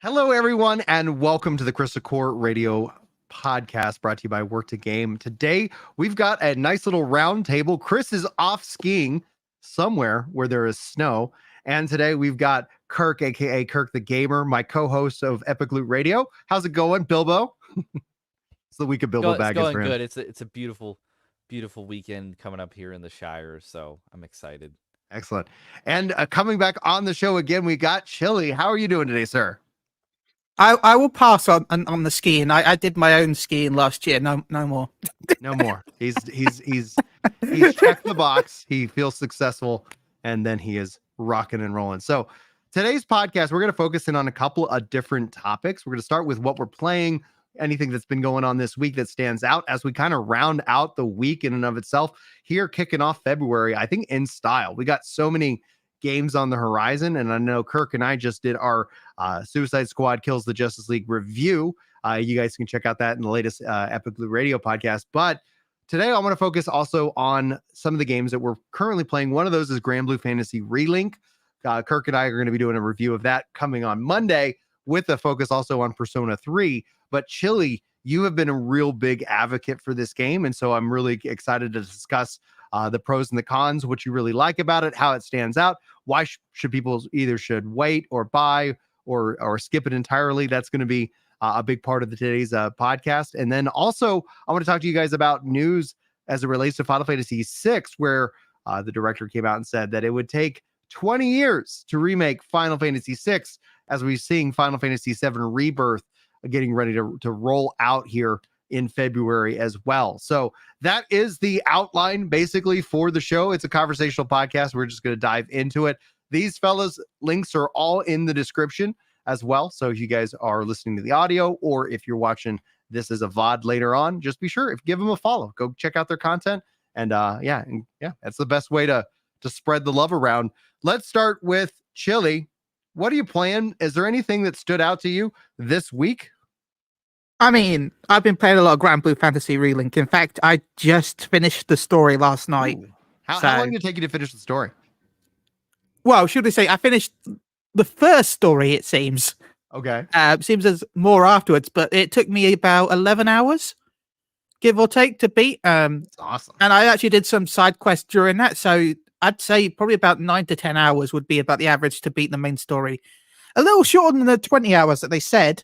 Hello, everyone, and welcome to the Crystal Core Radio podcast brought to you by Work to Game. Today, we've got a nice little round table. Chris is off skiing somewhere where there is snow. And today, we've got Kirk, aka Kirk the Gamer, my co host of Epic Loot Radio. How's it going, Bilbo? It's the week of Bilbo It's Baggins going for him. good. It's a beautiful weekend coming up here in the Shire, so I'm excited. Excellent. And coming back on the show again, we got Chili. How are you doing today, sir? I will pass on the skiing. I did my own skiing last year. No more. No more. He's checked the box. He feels successful, and then he is rocking and rolling. So today's podcast, we're going to focus in on a couple of different topics. We're going to start with what we're playing, anything that's been going on this week that stands out as we kind of round out the week in and of itself. Here, kicking off February, I think in style. We got so many games on the horizon, and I know Kirk and I just did our Suicide Squad Kills the Justice League review. You guys can check out that in the latest Epic Loot Radio podcast. But today I want to focus also on some of the games that we're currently playing. One of those is Grandblue Fantasy Relink. Kirk and I are going to be doing a review of that coming on Monday with a focus also on Persona 3. But Chili, you have been a real big advocate for this game, and so I'm really excited to discuss the pros and the cons, what you really like about it, how it stands out, why should people either should wait or buy or skip it entirely. That's going to be a big part of today's podcast. And then also, I want to talk to you guys about news as it relates to Final Fantasy VI, where the director came out and said that it would take 20 years to remake Final Fantasy VI, as we're seeing Final Fantasy VII Rebirth getting ready to roll out here in February as well. So that is the outline basically for the show. It's a conversational podcast. We're just going to dive into it. These fellas, links are all in the description as well. So if you guys are listening to the audio, or if you're watching this as a VOD later on, just be sure, give them a follow. Go check out their content. And yeah, that's the best way to spread the love around. Let's start with Chili. What are you playing? Is there anything that stood out to you this week? I mean, I've been playing a lot of Grandblue Fantasy Relink. In fact, I just finished the story last night. Ooh. How long did it take you to finish the story? Well, should we say I finished the first story, it seems. Okay. Seems there's more afterwards, but it took me about 11 hours, give or take, to beat. That's awesome. And I actually did some side quests during that, so I'd say probably about 9 to 10 hours would be about the average to beat the main story. A little shorter than the 20 hours that they said.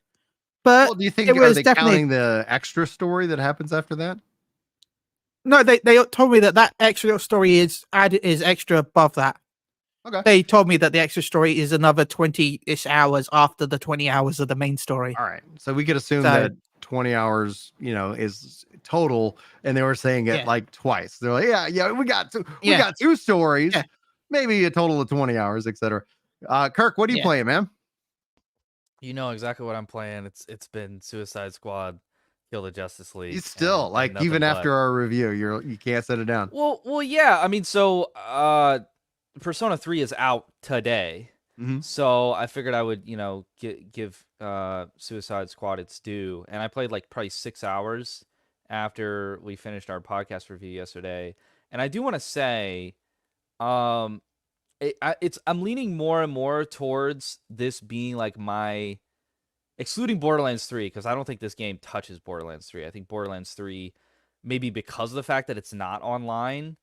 But well, do you think it are was they counting the extra story that happens after that? No, they told me that extra story is extra above that. Okay. They told me that the extra story is another 20-ish hours after the 20 hours of the main story. All right. So we could assume that 20 hours, is total, and they were saying it like twice. They're like, yeah, we got two stories, maybe a total of 20 hours, etc. Kirk, what are you playing, man? You know exactly what I'm playing. It's been Suicide Squad, Kill the Justice League. You still and even after our review, you can't set it down. Well, yeah. I mean, so Persona 3 is out today, so I figured I would give Suicide Squad its due, and I played like probably 6 hours after we finished our podcast review yesterday, and I do want to say, I'm leaning more and more towards this being like my, excluding Borderlands 3, because I don't think this game touches Borderlands 3. I think Borderlands 3, maybe because of the fact that it's not online,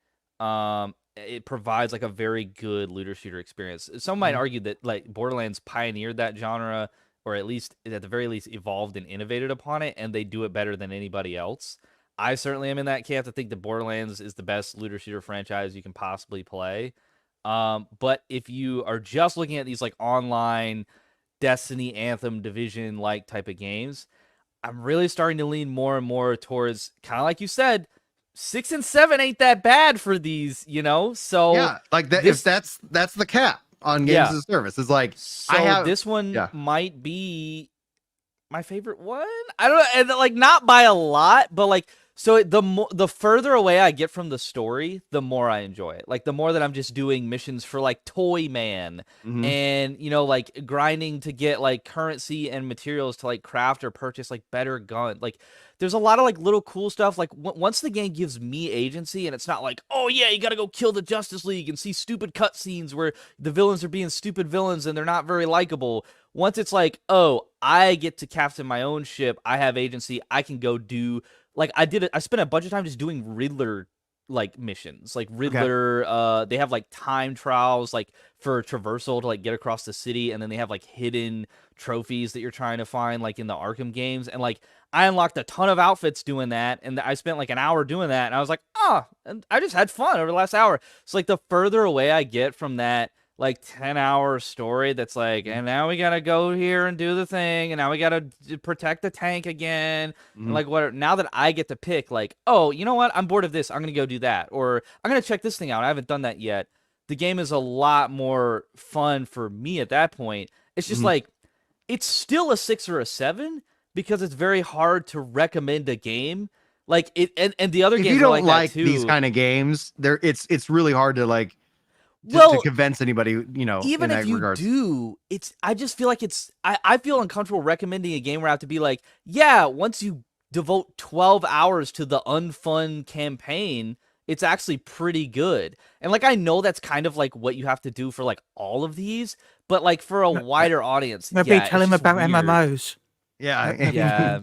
it provides like a very good looter shooter experience. Some might argue that like Borderlands pioneered that genre, or at the very least evolved and innovated upon it, and they do it better than anybody else. I certainly am in that camp to think that Borderlands is the best looter shooter franchise you can possibly play. But if you are just looking at these like online Destiny, Anthem, Division like type of games, I'm really starting to lean more and more towards, kind of like you said, 6 and 7 ain't that bad for these, So yeah, like that. If that's the cap on games as a service, it's like this one might be my favorite one. I don't know, and like not by a lot, but like. So the further away I get from the story, the more I enjoy it. Like the more that I'm just doing missions for like Toy Man and like grinding to get like currency and materials to like craft or purchase like better gun. Like there's a lot of like little cool stuff. Like once the game gives me agency, and it's not like, oh yeah, you gotta go kill the Justice League and see stupid cutscenes where the villains are being stupid villains and they're not very likable. Once it's like, oh, I get to captain my own ship, I have agency, I can go do like I spent a bunch of time just doing Riddler like missions, like Riddler. They have like time trials like for traversal to like get across the city, and then they have like hidden trophies that you're trying to find like in the Arkham games, and like I unlocked a ton of outfits doing that, and I spent like an hour doing that, and I was like, and I just had fun over the last hour. So like the further away I get from that like 10-hour story that's like, and now we gotta go here and do the thing, and now we gotta protect the tank again, and like what, now that I get to pick like, oh, you know what, I'm bored of this, I'm gonna go do that, or I'm gonna check this thing out, I haven't done that yet. The game is a lot more fun for me at that point. It's just like, it's still a 6 or a 7 because it's very hard to recommend a game like it, and the other if games you don't are like that too. these kind of games, it's really hard to like to convince anybody, you know, even in if that you regards. do, I just feel like I feel uncomfortable recommending a game where I have to be like, yeah, once you devote 12 hours to the unfun campaign, it's actually pretty good. And like, I know that's kind of like what you have to do for like all of these, but like for a wider audience, maybe tell him about weird. MMOs. Yeah.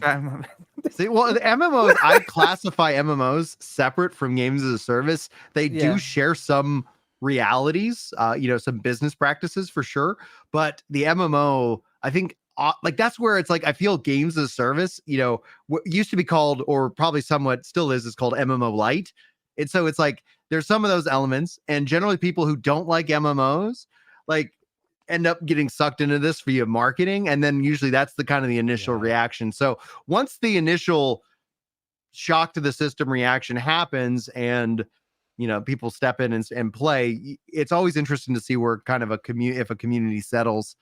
See, well, the MMOs, I classify MMOs separate from games as a service. They do share some realities, you know, some business practices for sure. But the MMO, I think, like that's where it's like I feel games as a service, you know, what used to be called, or probably somewhat still is called MMO Lite. And so it's like there's some of those elements, and generally people who don't like MMOs like end up getting sucked into this via marketing, and then usually that's the kind of the initial reaction. So once the initial shock to the system reaction happens, and you know people step in and play, it's always interesting to see where kind of a community settles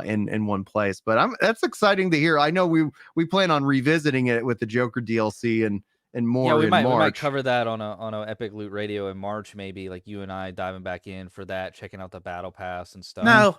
in one place. But that's exciting to hear. I know we plan on revisiting it with the Joker DLC and more. Yeah, we March. might cover that on a Epic Loot Radio in March, maybe, like you and I diving back in for that, checking out the battle pass and stuff. No,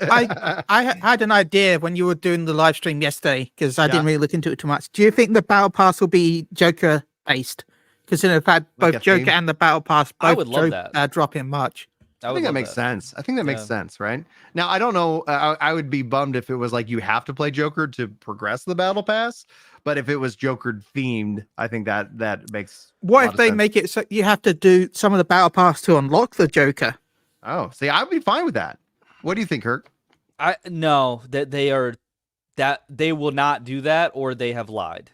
I had an idea when you were doing the live stream yesterday, because I didn't really look into it too much. Do you think the battle pass will be Joker based? Because in fact, both Joker and the battle pass both I would love that. drop in March. I think that makes sense. I think that makes sense, right? Now, I don't know. I would be bummed if it was like you have to play Joker to progress the battle pass. But if it was Joker themed, I think that makes. What if they make it so you have to do some of the battle pass to unlock the Joker? Oh, see, I'd be fine with that. What do you think, Kirk? No, that they will not do that, or they have lied.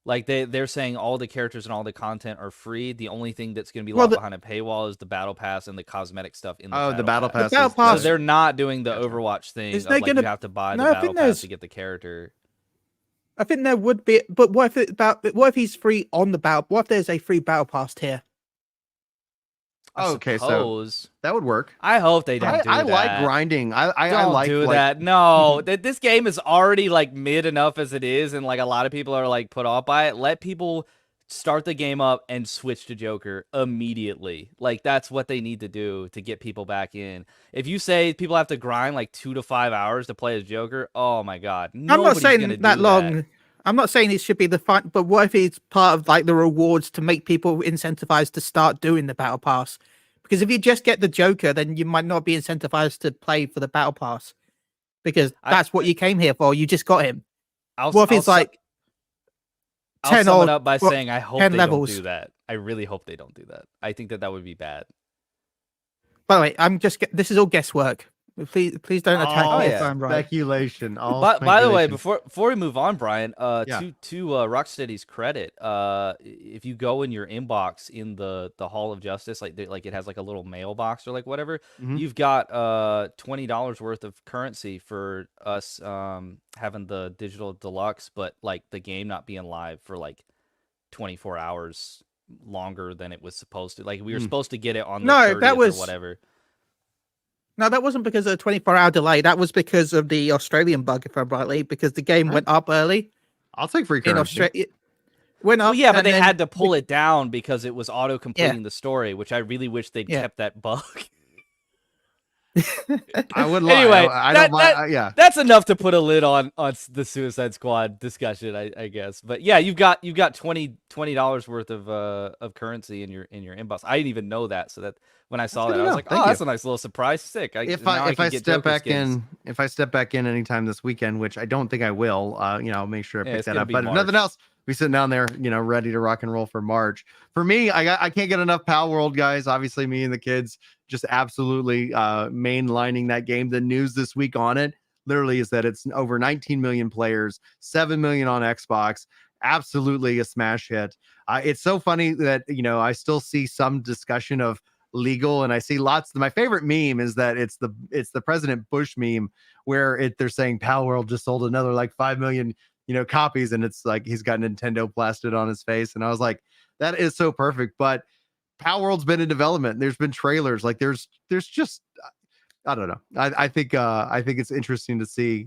Like they're saying all the characters and all the content are free. The only thing that's going to be locked behind a paywall is the battle pass and the cosmetic stuff in the battle pass. So they're not doing the Overwatch thing. Of, like, you have to buy the battle pass to get the character. I think there would be, but what if he's free on the battle? What if there's a free battle pass tier? Okay, so that would work. I hope they don't do that. I like grinding. I like do that. No, this game is already like mid enough as it is, and like a lot of people are like put off by it. Let people start the game up and switch to Joker immediately. Like that's what they need to do to get people back in. If you say people have to grind like 2 to 5 hours to play as Joker, oh my god, I'm not saying that long. I'm not saying it should be the fun, but what if it's part of like the rewards to make people incentivized to start doing the battle pass? Because if you just get the Joker, then you might not be incentivized to play for the battle pass, because that's what you came here for. You just got him. What if it's like 10 I'll sum it up by saying I hope they don't do that. I really hope they don't do that. I think that would be bad. By the way, this is all guesswork. Please don't attack me if I'm right. Speculation. By the way, before we move on, Brian, to Rocksteady's credit, if you go in your inbox in the Hall of Justice, like it has like a little mailbox or like whatever, you've got $20 worth of currency for us having the digital deluxe, but like the game not being live for like 24 hours longer than it was supposed to. Like we were supposed to get it on the 30th or whatever. No, that wasn't because of a 24-hour delay. That was because of the Australian bug, if I'm rightly, because the game went up early. I'll take free currency. In Australia, went up. Well, yeah, but they had to pull it down because it was auto-completing the story, which I really wish they'd kept that bug. I would lie. Anyway, I don't mind. Yeah. that's enough to put a lid on the Suicide Squad discussion, I guess. But yeah, you've got $20 worth of currency in your inbox. I didn't even know that, so that when I saw that, I was like, Thank oh, you. that's a nice little surprise. Sick. If I step back in anytime this weekend, which I don't think I will, I'll make sure I pick that up. But if nothing else, we sitting down there, ready to rock and roll for March. For me, I can't get enough Pal World, guys. Obviously, me and the kids just absolutely mainlining that game. The news this week on it literally is that it's over 19 million players, 7 million on Xbox. Absolutely a smash hit. It's so funny that I still see some discussion of legal, and I see lots. My favorite meme is that it's the President Bush meme where they're saying Pal World just sold another like 5 million copies, and it's like he's got Nintendo plastered on his face, and I was like, that is so perfect. But Pal World's been in development. There's been trailers. Like there's just I don't know. I think it's interesting to see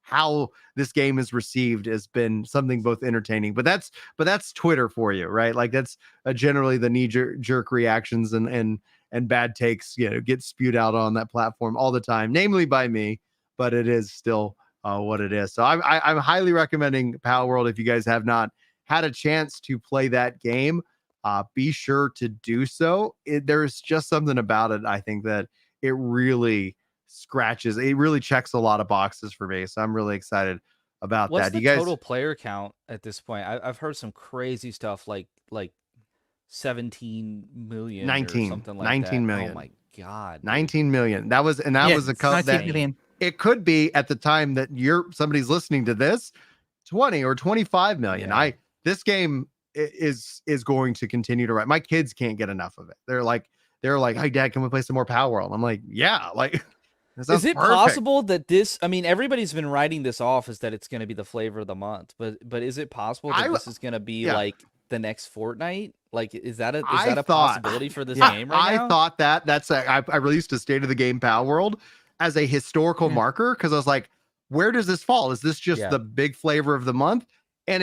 how this game is received. Has been something both entertaining, but that's Twitter for you, right? Like that's generally the knee jerk reactions and bad takes, get spewed out on that platform all the time, namely by me, but it is still what it is. So I'm highly recommending Pal World. If you guys have not had a chance to play that game, be sure to do so. There's just something about it, I think, that it really checks a lot of boxes for me. So I'm really excited about What's that. the You guys, total player count at this point? I've heard some crazy stuff like 17 million 19, or something like 19 that. million. Oh my god. 19 million. That was a code that million. It could be at the time that somebody's listening to this 20 or 25 million. Yeah. This game is going to continue to rise. My kids can't get enough of it. They're like, hey dad, can we play some more Power World? I'm like, yeah, like is it possible that everybody's been writing this off as that it's going to be the flavor of the month, but is it possible that this is going to be like the next Fortnite? Like, is that a possibility for this game right now? I thought I released a State of the Game Power World as a historical marker, because I was like, where does this fall? Is this just the big flavor of the month? And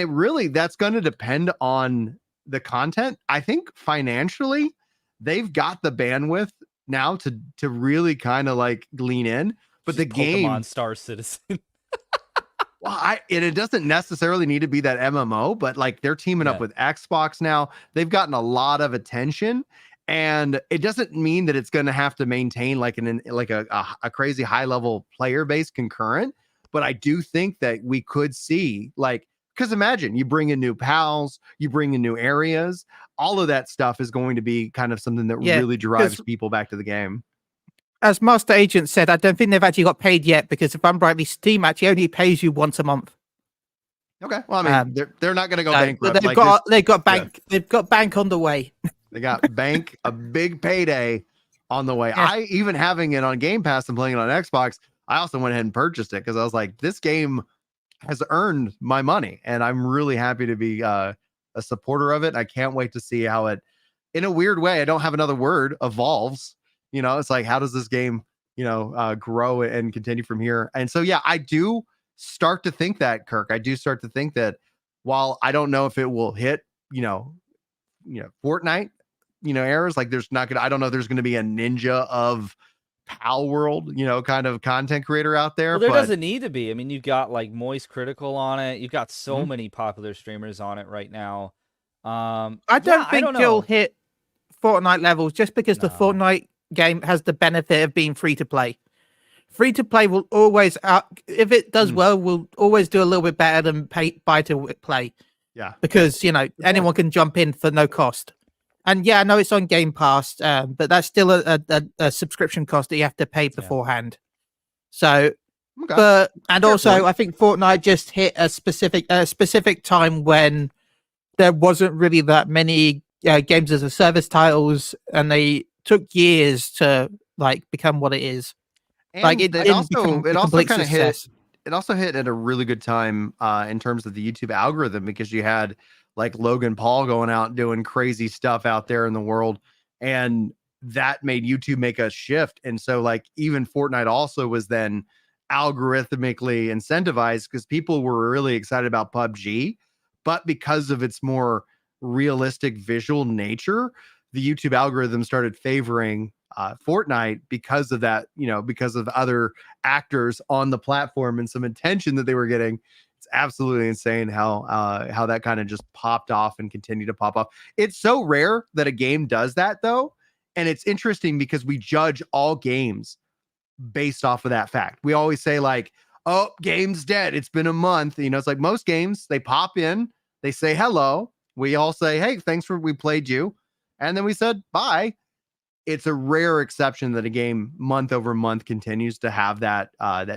that's going to depend on the content. I think financially, they've got the bandwidth now to really kind of like lean in. But the game, Pokemon Star Citizen. Well, it doesn't necessarily need to be that MMO, but like they're teaming up with Xbox now. They've gotten a lot of attention, and it doesn't mean that it's going to have to maintain like a crazy high level player base concurrent. But I do think that we could see, like, because imagine you bring in new pals, you bring in new areas, all of that stuff is going to be kind of something that really drives people back to the game. As Master Agent said, I don't think they've actually got paid yet, because if I'm rightly, Steam actually only pays you once a month. Okay, well, I mean, they're not going to go bankrupt. They've got bank on the way. They got a big payday on the way. Yeah. Even having it on Game Pass and playing it on Xbox, I also went ahead and purchased it because I was like, this game has earned my money, and I'm really happy to be a supporter of it. I can't wait to see how it, in a weird way, I don't have another word, evolves. It's like, how does this game, grow and continue from here? And so, yeah, I do start to think that, Kirk. I do start to think that while I don't know if it will hit, Fortnite, eras, like I don't know if there's going to be a ninja of Pal World, kind of content creator out there. Well, there doesn't need to be. I mean, you've got like Moist Critical on it. You've got so many popular streamers on it right now. I don't think he'll hit Fortnite levels, just because the Fortnite game has the benefit of being free to play. Free to play will always, if it does well, will always do a little bit better than buy to play. Yeah, because anyone can jump in for no cost. And yeah, I know it's on Game Pass, but that's still a subscription cost that you have to pay beforehand. So, also, I think Fortnite just hit a specific time when there wasn't really that many games as a service titles, and they took years to like become what it is. And like it also kind of hit. It also hit at a really good time in terms of the YouTube algorithm, because you had like Logan Paul going out and doing crazy stuff out there in the world, and that made YouTube make a shift. And so like even Fortnite also was then algorithmically incentivized, because people were really excited about PUBG, but because of its more realistic visual nature, the YouTube algorithm started favoring Fortnite because of that, because of other actors on the platform and some attention that they were getting. It's absolutely insane how that kind of just popped off and continued to pop off. It's so rare that a game does that though, and it's interesting because we judge all games based off of that fact. We always say like, "Oh, game's dead. It's been a month." It's like most games, they pop in, they say hello. We all say, "Hey, thanks we played you," and then we said bye. It's a rare exception that a game month over month continues to have that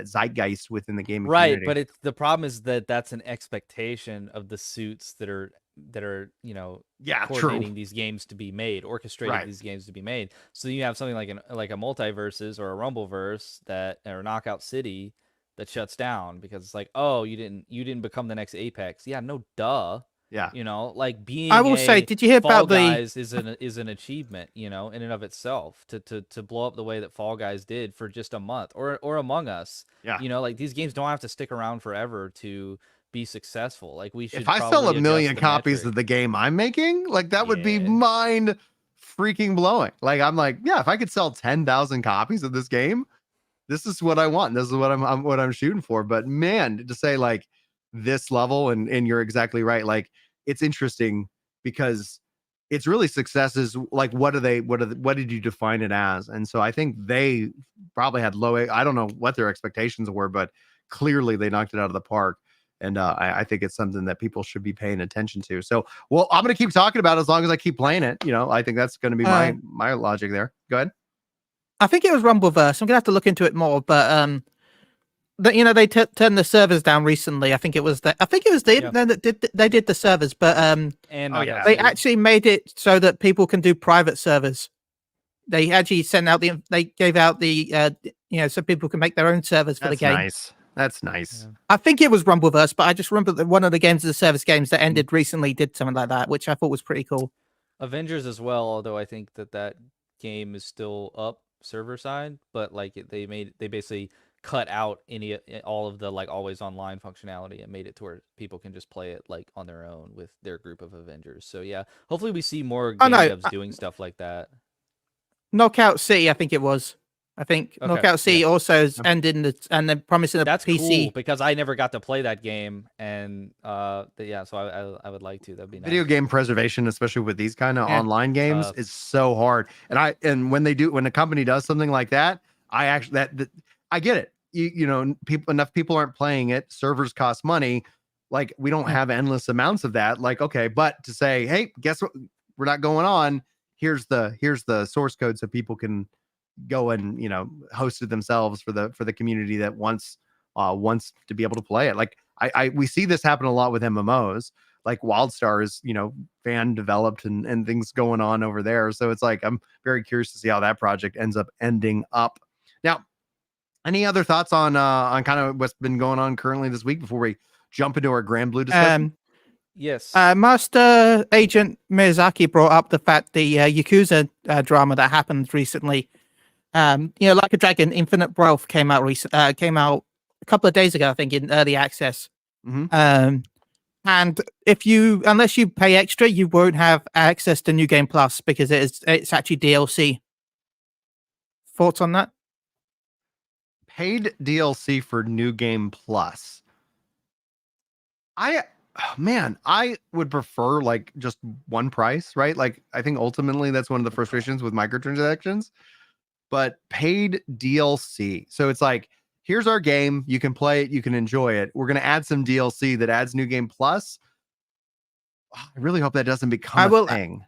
zeitgeist within the gaming Right, community. but it's the problem is that that's an expectation of the suits that are coordinating True. these games to be made, orchestrating Right. these games to be made. So you have something like a multiverses or a Rumbleverse or Knockout City that shuts down because it's like, oh, you didn't become the next Apex. Yeah, no, duh. Yeah. Like being I will say, did you hear Fall about the? Guys is an achievement, in and of itself to blow up the way that Fall Guys did for just a month or Among Us. Yeah. Like these games don't have to stick around forever to be successful. Like we should If I sell probably a adjust million the copies metric. of the game I'm making, like that would be Yeah. mind freaking blowing. Like I'm like, yeah, if I could sell 10,000 copies of this game, this is what I want. This is what I'm shooting for. But man, to say like this level, and you're exactly right. Like it's interesting because it's really successes. Like what did you define it as? And so I think they probably had I don't know what their expectations were, but clearly they knocked it out of the park. And I think it's something that people should be paying attention to. So, well, I'm going to keep talking about it as long as I keep playing it. I think that's going to be my logic there. Go ahead. I think it was Rumbleverse. I'm gonna have to look into it more, but they turned the servers down recently. I think it was that they did the servers, but And they actually made it so that people can do private servers. They actually they gave out the so people can make their own servers for the game. Nice. That's nice. Yeah. I think it was Rumbleverse, but I just remember that one of the games of the service games that ended recently did something like that, which I thought was pretty cool. Avengers as well, although I think that game is still up server side, but like they basically cut out all of the like always online functionality and made it to where people can just play it like on their own with their group of Avengers. So yeah, hopefully we see more game devs doing stuff like that. Knockout City, I think it was. I think Okay, Knockout City also is ending and then promising a That's PC. cool because I never got to play that game, and yeah, so I would like to. That'd be nice. Video game preservation, especially with these kind of online games, is so hard. And when a company does something like that, I actually I get it. Enough people aren't playing it. Servers cost money. Like we don't have endless amounts of that. Like okay, but to say, hey, guess what? We're not going on. Here's the source code so people can go and host it themselves for the community that wants to be able to play it. Like we see this happen a lot with MMOs, like WildStar is fan developed and things going on over there. So it's like I'm very curious to see how that project ends up ending up. Now, any other thoughts on kind of what's been going on currently this week before we jump into our Grandblue discussion? Yes. Master Agent Miyazaki brought up the fact the Yakuza drama that happened recently. Like a Dragon, Infinite Wealth came out a couple of days ago, I think, in early access. Mm-hmm. And unless you pay extra, you won't have access to New Game Plus because it's actually DLC. Thoughts on that? Paid DLC for New Game Plus. I would prefer like just one price, right? Like I think ultimately that's one of the frustrations with microtransactions. But paid DLC. So it's like, here's our game. You can play it. You can enjoy it. We're going to add some DLC that adds New Game Plus. I really hope that doesn't become a thing.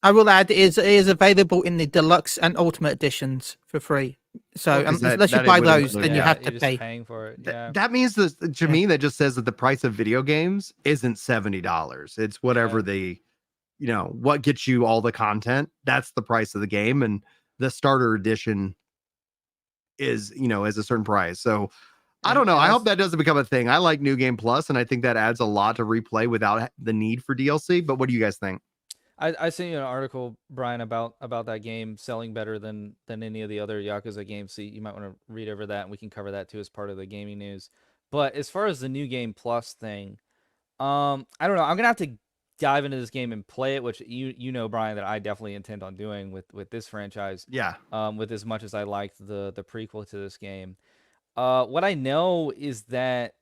I will add it is available in the deluxe and ultimate editions for free. So unless you buy those, then you have to pay. Paying for it. Yeah. That means to me, that just says that the price of video games isn't $70. It's whatever what gets you all the content. That's the price of the game. And the starter edition is a certain price. So I don't know. I hope that doesn't become a thing. I like New Game Plus, and I think that adds a lot to replay without the need for DLC. But what do you guys think? I sent you an article, Brian, about that game selling better than any of the other Yakuza games. So you might want to read over that, and we can cover that too as part of the gaming news. But as far as the New Game Plus thing, I don't know. I'm gonna have to dive into this game and play it, which you know, Brian, that I definitely intend on doing with this franchise. Yeah. With as much as I liked the prequel to this game. What I know is that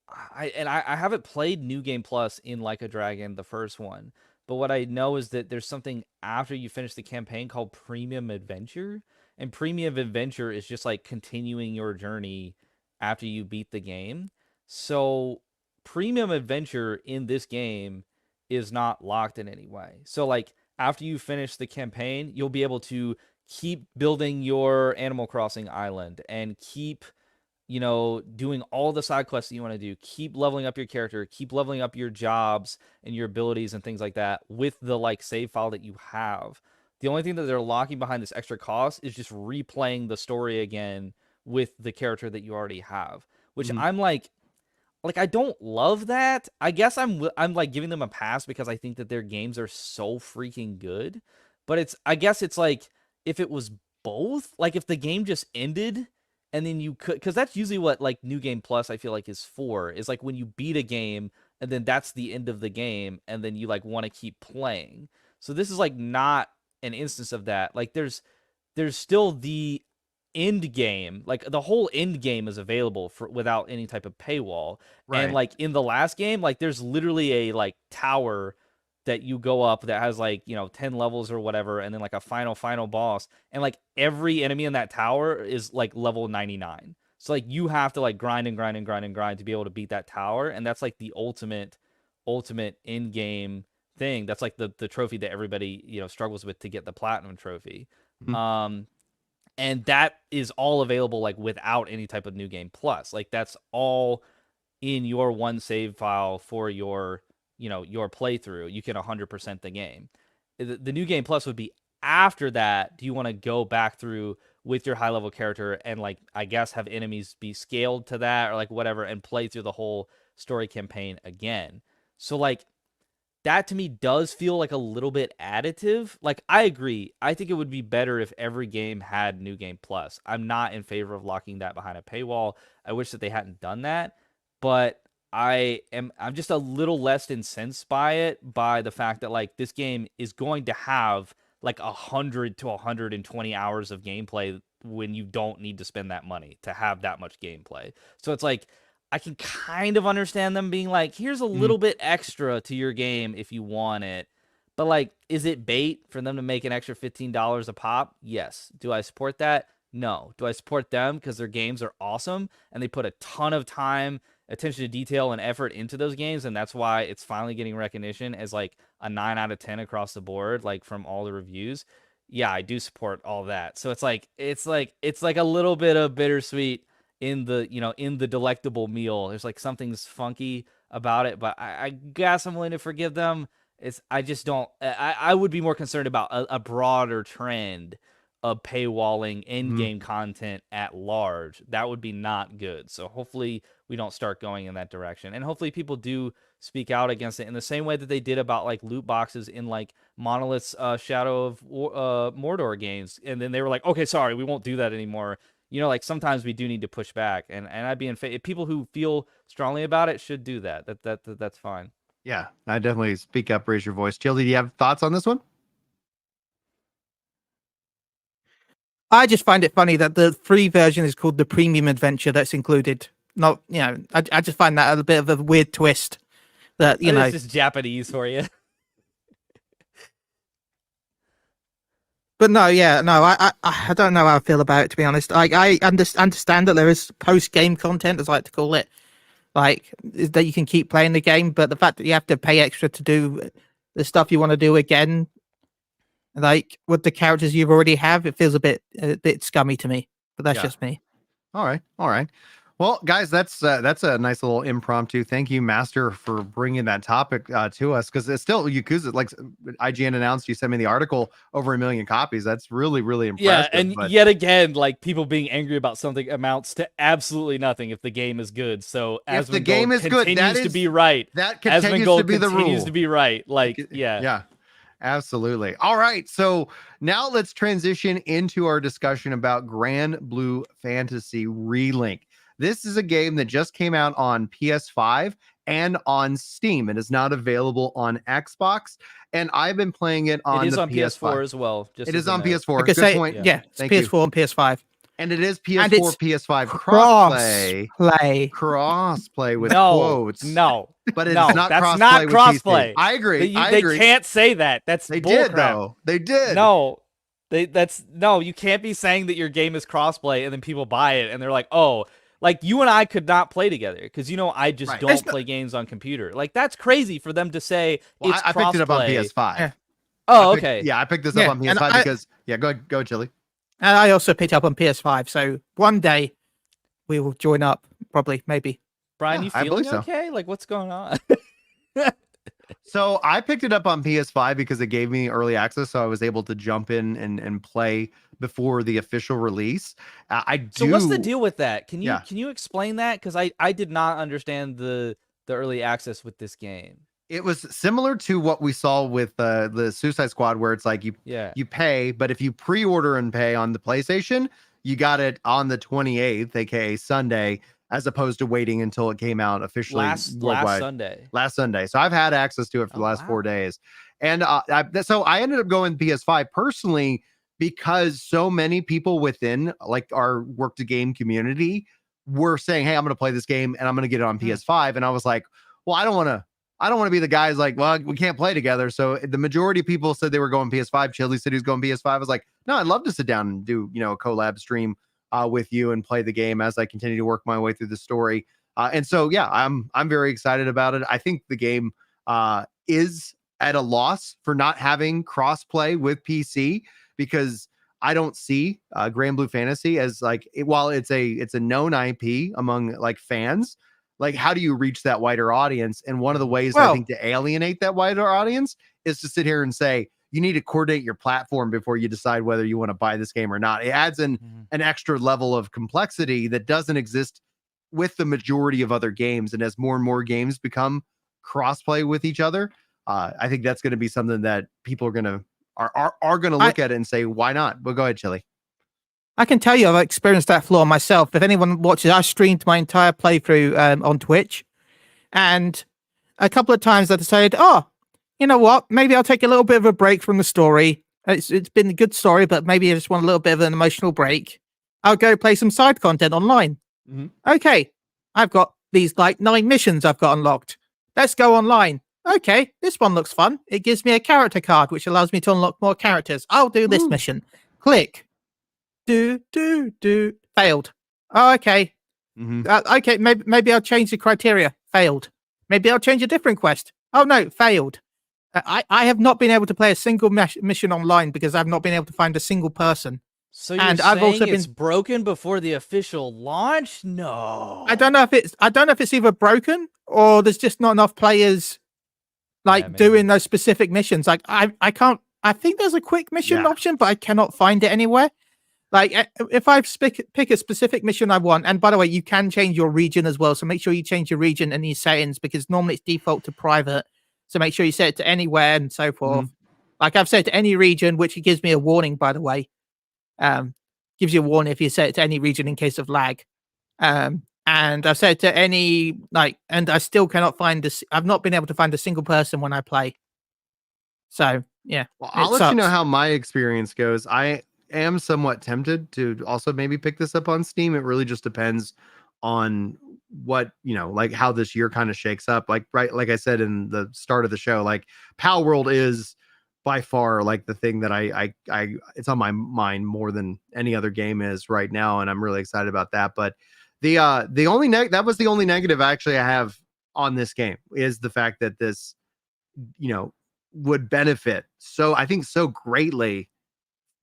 I haven't played New Game Plus in Like a Dragon, the first one, but what I know is that there's something after you finish the campaign called Premium Adventure, and Premium Adventure is just like continuing your journey after you beat the game. So Premium Adventure in this game is not locked in any way. So like after you finish the campaign, you'll be able to keep building your Animal Crossing island and keep doing all the side quests that you want to do, keep leveling up your character, keep leveling up your jobs and your abilities and things like that with the like save file that you have. The only thing that they're locking behind this extra cost is just replaying the story again with the character that you already have, which I'm like I don't love that. I guess I'm like giving them a pass because I think that their games are so freaking good. But I guess it's like if it was both, like if the game just ended and then you could, because that's usually what like New Game Plus I feel like is for, is like when you beat a game and then that's the end of the game and then you like want to keep playing. So this is like not an instance of that. Like there's still the end game, like the whole end game is available for without any type of paywall. Right. And like in the last game, like there's literally a like tower that you go up that has like 10 levels or whatever, and then like a final boss, and like every enemy in that tower is like level 99. So like you have to like grind and grind and grind and grind to be able to beat that tower, and that's like the ultimate end game thing. That's like the trophy that everybody struggles with to get the platinum trophy. And that is all available like without any type of New Game Plus. Like that's all in your one save file for your your playthrough. You can 100% the game. The New Game Plus would be after that. Do you want to go back through with your high level character and like I guess have enemies be scaled to that or like whatever and play through the whole story campaign again? So like that to me does feel like a little bit additive. Like I agree. I think it would be better if every game had New Game Plus. I'm not in favor of locking that behind a paywall. I wish that they hadn't done that, but I'm just a little less incensed by it, by the fact that like this game is going to have like 100 to 120 hours of gameplay when you don't need to spend that money to have that much gameplay. So it's like I can kind of understand them being like, here's a little bit extra to your game if you want it. But like, is it bait for them to make an extra $15 a pop? Yes. Do I support that? No. Do I support them because their games are awesome and they put a ton of time, attention to detail, and effort into those games, and that's why it's finally getting recognition as like a 9 out of 10 across the board, like from all the reviews? Yeah, I do support all that. So it's like a little bit of bittersweet in the in the delectable meal. There's like something's funky about it, but I guess I'm willing to forgive them. I just don't. I would be more concerned about a broader trend of paywalling in-game content at large. That would be not good. So hopefully we don't start going in that direction, and hopefully people do speak out against it in the same way that they did about like loot boxes in like Monolith's Shadow of Mordor games, and then they were like, okay, sorry, we won't do that anymore. Like sometimes we do need to push back, and I'd be in favor. People who feel strongly about it should do that. That's fine. Yeah, I definitely speak up, raise your voice. Childy, do you have thoughts on this one? I just find it funny that the free version is called the Premium Adventure that's included. Not, I just find that a bit of a weird twist. That it's just Japanese for you. But no, I don't know how I feel about it, to be honest. I understand that there is post-game content, as I like to call it, like that you can keep playing the game, but the fact that you have to pay extra to do the stuff you want to do again, like with the characters you've already have, it feels a bit scummy to me. But that's just me. All right. Well, guys, that's a nice little impromptu. Thank you, Master, for bringing that topic to us, because it's still Yakuza. Like IGN announced, you sent me the article, over 1 million copies. That's really, really impressive. Yeah, and yet again, like people being angry about something amounts to absolutely nothing if the game is good. So if the game is good, that to be right. That continues to be the rule. Continues to be right. Like, yeah. Absolutely. All right. So now let's transition into our discussion about Grandblue Fantasy Relink. This is a game that just came out on PS5 and on Steam. It is not available on Xbox, and I've been playing it on It is the on PS4 PS5. as well. Just It as is a on note. PS4. Like I Good say, point. yeah, it's Thank you. PS4 and PS5. And it is And PS4, it's PS5 cross crossplay. play. Crossplay with No, quotes. no, But it's no, not that's crossplay not with PC. crossplay. I agree. They can't say that. That's They bullcrap. did though. They did. No, no. You can't be saying that your game is crossplay and then people buy it and they're like, oh, like you and I could not play together because I just Right. don't play games on computer. Like that's crazy for them to say Well, it's I crossplay. picked it up on PS5. Yeah. Oh, I picked- okay. Yeah, I picked this Yeah, up on and PS5 I- because go Chili. And I also picked up on PS5. So one day we will join up, probably, maybe. Brian, Yeah, you I feeling believe so. okay? Like what's going on? So I picked it up on PS5 because it gave me early access, so I was able to jump in and play before the official release. I do. So what's the deal with that? Can Yeah. you explain that? Because I did not understand the early access with this game. It was similar to what we saw with the Suicide Squad, where it's like you pay, but if you pre-order and pay on the PlayStation, you got it on the 28th, aka Sunday, as opposed to waiting until it came out officially Last worldwide. Sunday. Last Sunday. So I've had access to it for the last 4 days. And so I ended up going PS5 personally because so many people within like our work to game community were saying, hey, I'm going to play this game and I'm going to get it on PS5. And I was like, well, I don't want to be the guys like, well, we can't play together. So the majority of people said they were going PS5. Chili said he was going PS5. I was like, no, I'd love to sit down and do, a collab stream with you and play the game as I continue to work my way through the story. And so, yeah, I'm very excited about it. I think the game is at a loss for not having crossplay with PC because I don't see Grandblue Fantasy as like while it's a known IP among like fans. Like, how do you reach that wider audience? And one of the ways I think to alienate that wider audience is to sit here and say, you need to coordinate your platform before you decide whether you want to buy this game or not. It adds an extra level of complexity that doesn't exist with the majority of other games. And as more and more games become crossplay with each other, I think that's going to be something that people are going to look at it and say, why not? But go ahead, Chili. I can tell you I've experienced that flaw myself. If anyone watches, I streamed my entire playthrough on Twitch. And a couple of times I decided, you know what? Maybe I'll take a little bit of a break from the story. It's been a good story, but maybe I just want a little bit of an emotional break. I'll go play some side content online. Mm-hmm. Okay, I've got these like 9 missions I've got unlocked. Let's go online. Okay, this one looks fun. It gives me a character card, which allows me to unlock more characters. I'll do this mission. Click. Do. Failed. Oh, okay. Okay, maybe I'll change the criteria. Failed. Maybe I'll change a different quest. Oh, no, failed. I have not been able to play a single mission online because I've not been able to find a single person. So you're saying it's broken before the official launch? No. I don't know if it's either broken or there's just not enough players doing those specific missions. Like I can't. I think there's a quick mission option, but I cannot find it anywhere. Like if I pick a specific mission I want, and by the way, you can change your region as well. So make sure you change your region and your settings because normally it's default to private. So make sure you set it to anywhere and so forth. Like I've set it to any region, which it gives me a warning, by the way. Gives you a warning if you set it to any region in case of lag. And I've set it to any and I still cannot find this. I've not been able to find a single person when I play. So yeah. Well, I'll let you know how my experience goes. I am somewhat tempted to also maybe pick this up on Steam. It really just depends on what like how this year kind of shakes up. Like like I said in the start of the show, like Pal World is by far like the thing that I it's on my mind more than any other game is right now, and I'm really excited about that. But the only that was the only negative actually I have on this game is the fact that this would benefit I think so greatly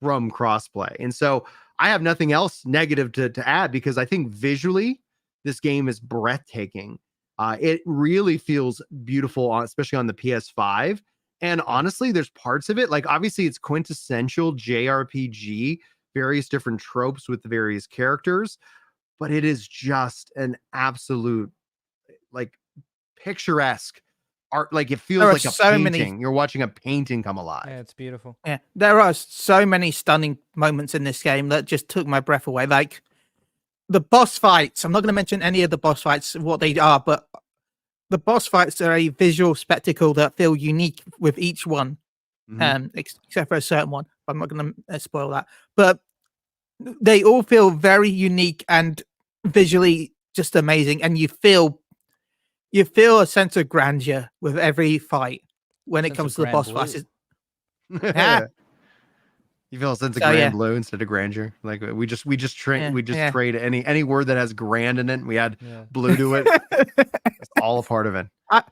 from crossplay. And so I have nothing else negative to add because I think visually this game is breathtaking. It really feels beautiful, especially on the PS5. And honestly, there's parts of it, like obviously it's quintessential JRPG, various different tropes with the various characters, but it is just an absolute like picturesque art. Like it feels like a painting. You're watching a painting come alive. Yeah, it's beautiful. Yeah, there are so many stunning moments in this game that just took my breath away. Like the boss fights. I'm not going to mention any of the boss fights, what they are, but the boss fights are a visual spectacle that feel unique with each one, except for a certain one. I'm not going to spoil that, but they all feel very unique and visually just amazing, and you feel a sense of grandeur with every fight when it Sense comes of to the boss Grandblue. fights. Ah, You feel a sense of So, yeah. Grandblue instead of grandeur. Like we just Yeah, trade any word that has grand in it. We add Yeah. blue to it. It's all a part of it. I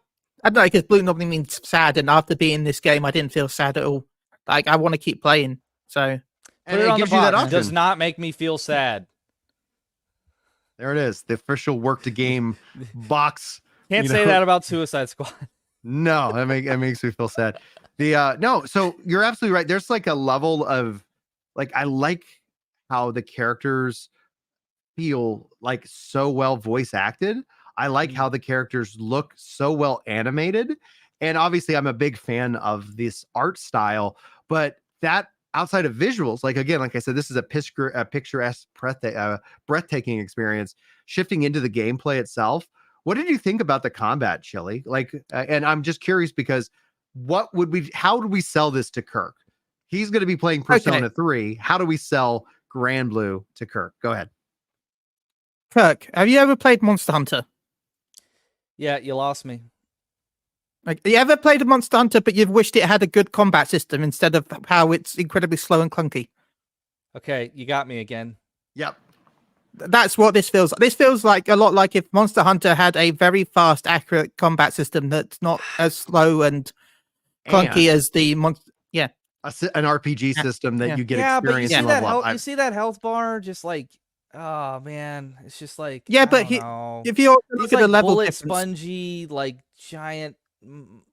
don't know, because blue normally means sad, and after beating this game, I didn't feel sad at all. Like, I want to keep playing. So Put it on the gives you that box. option. Does not make me feel sad. There it is. The official work to game box. Can't say that about Suicide Squad. No, that makes me feel sad. The no, so you're absolutely right. There's like a level of like I like how the characters feel like so well voice acted. I like how the characters look so well animated. And obviously I'm a big fan of this art style, but that outside of visuals, like again, like I said, this is a picturesque breathtaking experience. Shifting into the gameplay itself, what did you think about the combat, Chili? Like, and I'm just curious because how do we sell this to Kirk? He's going to be playing Persona 3. How do we sell Grandblue to Kirk? Go ahead. Kirk, have you ever played Monster Hunter? Yeah, you lost me. Like, you ever played a Monster Hunter, but you've wished it had a good combat system instead of how it's incredibly slow and clunky? Okay, you got me again. Yep. That's what this feels like. This feels like a lot like if Monster Hunter had a very fast, accurate combat system that's not as slow and clunky as the monster. Yeah. An RPG system that you get but you experience see and that level up. you see that health bar just like, oh man, it's just like, Yeah, but if you also look these at the like level bullet difference, spongy like giant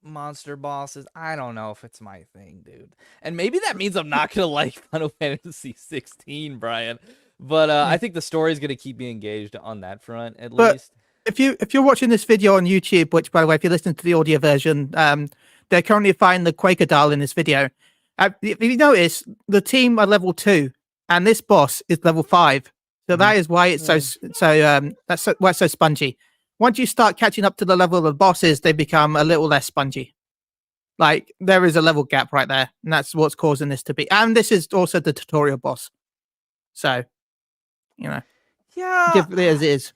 monster bosses, I don't know if it's my thing, dude. And maybe that means I'm not gonna like Final Fantasy 16, Brian. But I think the story's gonna keep me engaged on that front at least. If you're watching this video on YouTube, which by the way, if you're listening to the audio version, they're currently finding the Quaker doll in this video. If you notice, the team are level 2, and this boss is level 5. So that is why it's why it's so spongy. Once you start catching up to the level of the bosses, they become a little less spongy. Like, there is a level gap right there, and that's what's causing this to be. And this is also the tutorial boss. So, Yeah, give it as it is.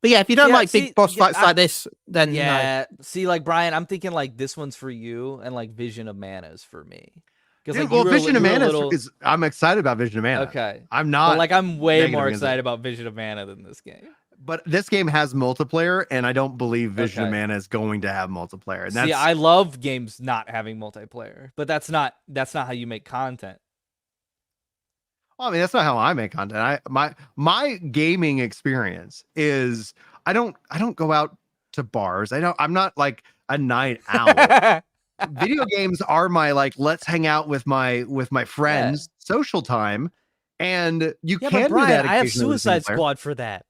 But yeah, if you don't like big boss fights like this, then no. See, like Brian, I'm thinking like this one's for you, and like Vision of Mana is for me. Dude, well, Vision of Mana is I'm excited about Vision of Mana. Okay, I'm not. But like, I'm way more excited about Vision of Mana than this game. But this game has multiplayer, and I don't believe Vision of Mana is going to have multiplayer. And see, I love games not having multiplayer, but that's not how you make content. Well, I mean, that's not how I make content. My gaming experience is I don't go out to bars. I'm not like a night owl. Video games are my like let's hang out with my friends social time, and you can but Brian, do that. I have Suicide Squad for that.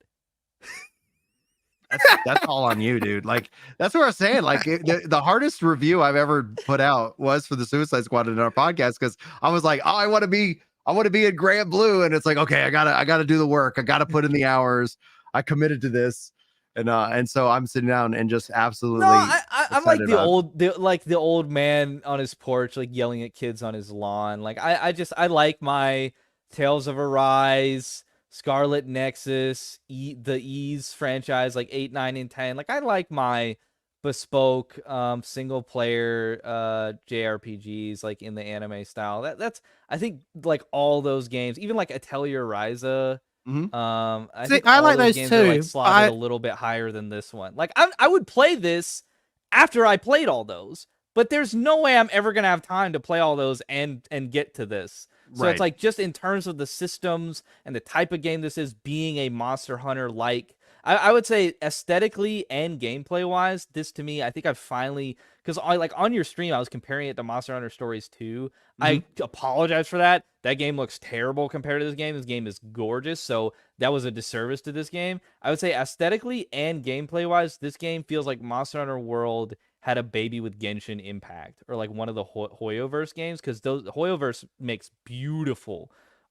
That's all on you, dude. Like, that's what I'm saying. Like, the hardest review I've ever put out was for the Suicide Squad in our podcast, because I was like, oh, I want to be in Grandblue, and it's like, okay, I gotta do the work. I gotta put in the hours. I committed to this, and so I'm sitting down and just absolutely. No, I'm like the old man on his porch, like yelling at kids on his lawn. Like, I like my Tales of Arise, Scarlet Nexus, the Ease franchise, like 8, 9, and 10. Like, I like my bespoke single player JRPGs like in the anime style. That's I think like all those games, even like Atelier Ryza. I think I all like those those games too. are like slotted a little bit higher than this one. Like, I would play this after I played all those, but there's no way I'm ever gonna have time to play all those and get to this. So it's like, just in terms of the systems and the type of game this is, being a Monster Hunter like, I would say aesthetically and gameplay wise, this to me, I think I've finally, because on your stream I was comparing it to Monster Hunter Stories 2. I apologize for that. That game looks terrible compared to this game. This game is gorgeous, so that was a disservice to this game. I would say aesthetically and gameplay wise, this game feels like Monster Hunter World had a baby with Genshin Impact, or like one of the Hoyoverse games, because those Hoyoverse makes beautiful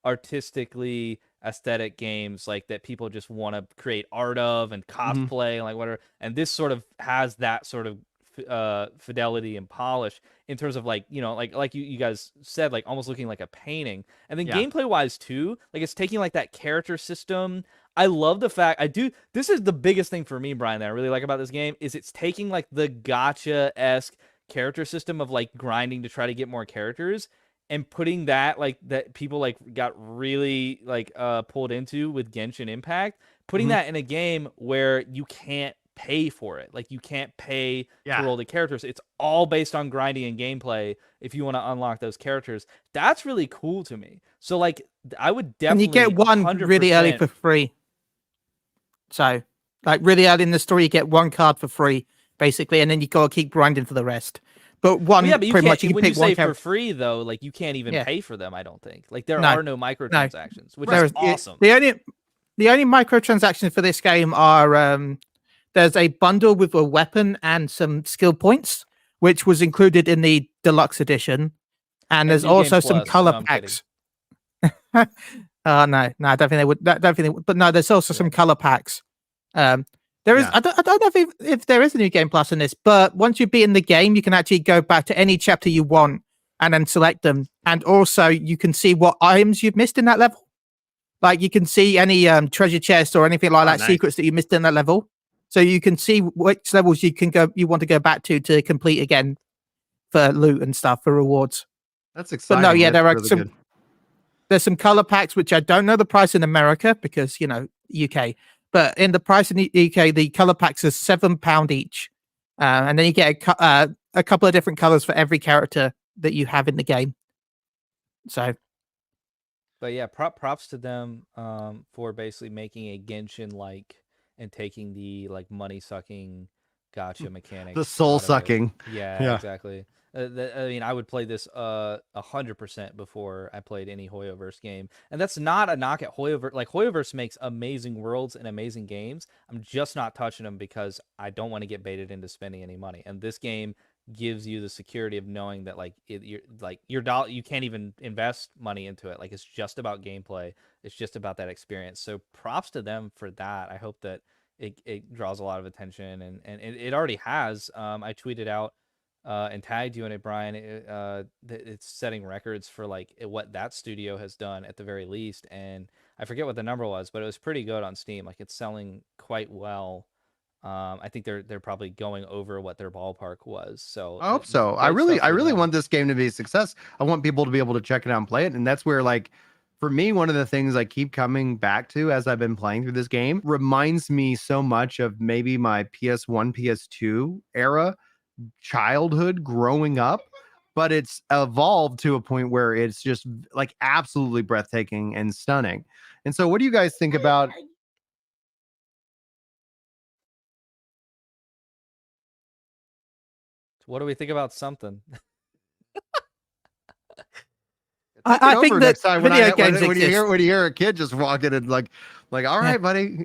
artistically aesthetic games like that people just want to create art of and cosplay and like whatever. And this sort of has that sort of fidelity and polish in terms of like, you know, like you guys said, like almost looking like a painting. And then gameplay wise too, like it's taking like that character system. I love the fact this is the biggest thing for me, Brian, that I really like about this game is it's taking like the gacha-esque character system of like grinding to try to get more characters and putting that like that people like got really like pulled into with Genshin Impact, putting that in a game where you can't pay for it. Like you can't pay to roll the characters. It's all based on grinding and gameplay if you want to unlock those characters. That's really cool to me. So like I would definitely and you get one 100%... really early for free. So like really early in the story you get one card for free basically, and then you gotta keep grinding for the rest. But one, but you pretty much you can when pick you say for free though, like you can't even pay for them. I don't think like there No. are no microtransactions, which There is awesome. The only microtransactions for this game are there's a bundle with a weapon and some skill points, which was included in the deluxe edition, and there's also some color packs. No, I don't think they would. Don't think they would, but no, there's also some color packs. There is. I don't know if there is a new game plus in this, but once you've beaten the game, you can actually go back to any chapter you want and then select them, and also you can see what items you've missed in that level. Like you can see any treasure chest or anything like that, secrets that you missed in that level. So you can see which levels you want to go back to complete again for loot and stuff for rewards. That's exciting. But no, there are really some. Good. There's some color packs which I don't know the price in America because UK, but in the price in the UK, the color packs are £7 each, and then you get a couple of different colors for every character that you have in the game. So. But yeah, props to them for basically making a Genshin like and taking the like money sucking gotcha mechanic, the soul sucking. Yeah, exactly. I mean, I would play this 100% before I played any Hoyoverse game, and that's not a knock at Hoyoverse. Like Hoyoverse makes amazing worlds and amazing games. I'm just not touching them because I don't want to get baited into spending any money. And this game gives you the security of knowing that like your dollar, you can't even invest money into it. Like it's just about gameplay. It's just about that experience. So props to them for that. I hope that it draws a lot of attention, and it already has. I tweeted out and tagged you in it, Brian. It's setting records for like what that studio has done at the very least, and I forget what the number was, but it was pretty good on Steam. Like it's selling quite well. I think they're probably going over what their ballpark was. So I hope so. I really want this game to be a success. I want people to be able to check it out and play it, and that's where like for me, one of the things I keep coming back to as I've been playing through this game reminds me so much of maybe my PS1, PS2 era childhood growing up, but it's evolved to a point where it's just like absolutely breathtaking and stunning. And so what do you guys think about what do we think about something? I think that next time video games when you hear a kid just walking and like all right, buddy,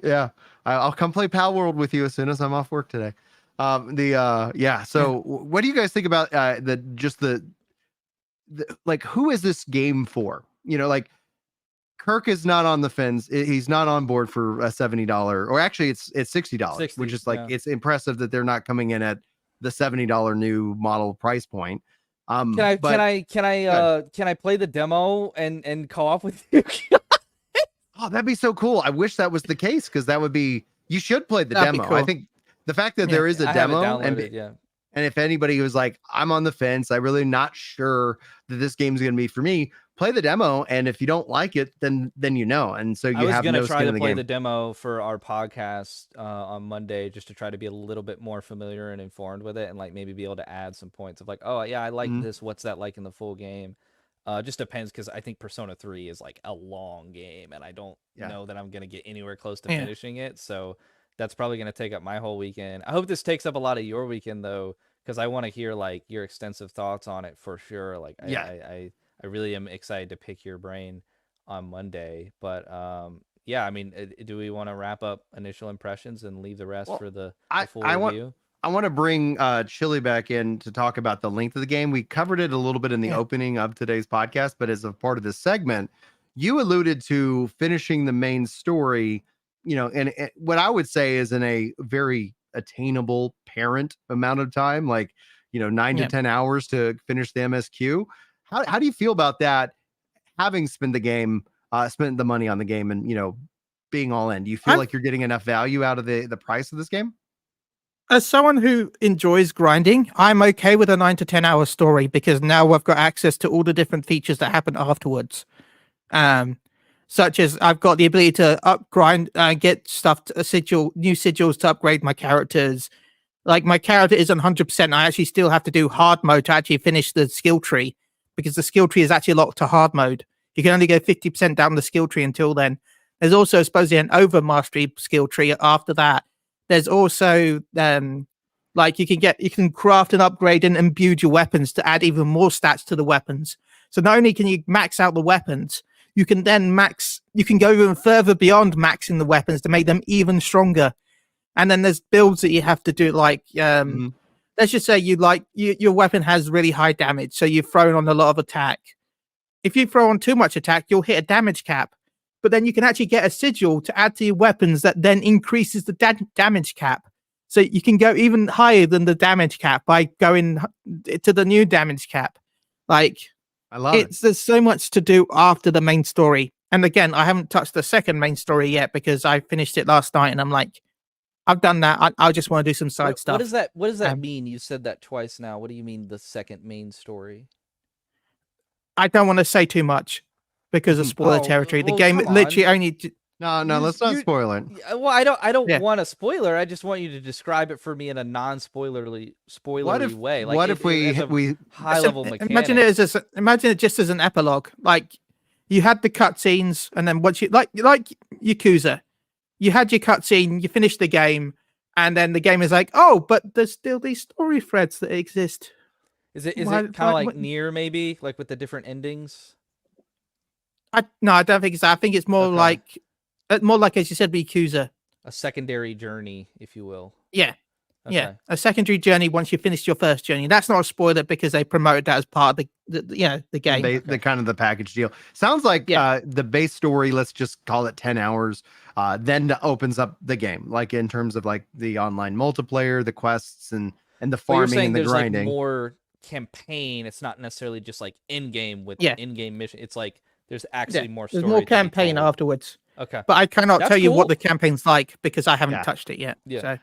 I'll come play Pal World with you as soon as I'm off work today. So what do you guys think about the like who is this game for? Like Kirk is not on the fence. He's not on board for a $70, or actually it's $60, which is like it's impressive that they're not coming in at the $70 new model price point. Can I play the demo and co-op with you? Oh, that'd be so cool. I wish that was the case, because that would be, you should play the demo. Cool. I think the fact that there is a demo, and if anybody who's like, I'm on the fence, I'm really not sure that this game's going to be for me, play the demo, and if you don't like it, then and so you have no skin in the game. I was going to try to play the demo for our podcast on Monday, just to try to be a little bit more familiar and informed with it, and like maybe be able to add some points of like, oh yeah, I like this. What's that like in the full game? Just depends, because I think Persona 3 is like a long game, and I don't know that I'm going to get anywhere close to finishing it. So that's probably going to take up my whole weekend. I hope this takes up a lot of your weekend though, because I want to hear like your extensive thoughts on it for sure. Like I really am excited to pick your brain on Monday. But I mean, do we want to wrap up initial impressions and leave the rest for the full review? I want to bring Chili back in to talk about the length of the game. We covered it a little bit in the opening of today's podcast, but as a part of this segment, you alluded to finishing the main story, and what I would say is in a very attainable parent amount of time, like 9 to 10 hours to finish the MSQ. How do you feel about that? Having spent the money on the game, and being all in, do you feel like you're getting enough value out of the price of this game? As someone who enjoys grinding, I'm okay with a 9 to 10 hour story because now I've got access to all the different features that happen afterwards. Such as I've got the ability to grind, get stuff, new sigils to upgrade my characters. Like my character isn't 100%. I actually still have to do hard mode to actually finish the skill tree because the skill tree is actually locked to hard mode. You can only go 50% down the skill tree until then. There's also supposedly an over mastery skill tree after that. There's also like you can craft and upgrade and imbue your weapons to add even more stats to the weapons. So not only can you max out the weapons, you can go even further beyond maxing the weapons to make them even stronger. And then there's builds that you have to do, like let's just say your weapon has really high damage, so you've thrown on a lot of attack. If you throw on too much attack, you'll hit a damage cap. But then you can actually get a sigil to add to your weapons that then increases the damage cap. So you can go even higher than the damage cap by going to the new damage cap. Like, I love it. There's so much to do after the main story. And again, I haven't touched the second main story yet because I finished it last night and I'm like, I've done that. I just want to do some side stuff. What does that mean? You said that twice now. What do you mean the second main story? I don't want to say too much because of spoiler territory. The game literally only. No, let's not spoil it. Well, I don't want a spoiler. I just want you to describe it for me in a non-spoilery way. Like, what if we high level mechanics? Imagine it just as an epilogue. Like you had the cutscenes, and then once you like Yakuza, you had your cutscene, you finished the game, and then the game is like, oh, but there's still these story threads that exist. Is it kind of like Nier, maybe, like with the different endings? No, I don't think it's that. I think it's more like as you said, Yakuza. A secondary journey, if you will. Yeah. Okay. Yeah, a secondary journey once you finished your first journey. That's not a spoiler because they promoted that as part of the game. The kind of the package deal. Sounds like the base story, let's just call it 10 hours, then opens up the game, like in terms of like the online multiplayer, the quests, and the farming and the grinding. Like more campaign. It's not necessarily just like in-game with in-game mission. It's like there's actually more story. There's more campaign afterwards. Okay. But I cannot tell you what the campaign's like because I haven't touched it yet. Yeah.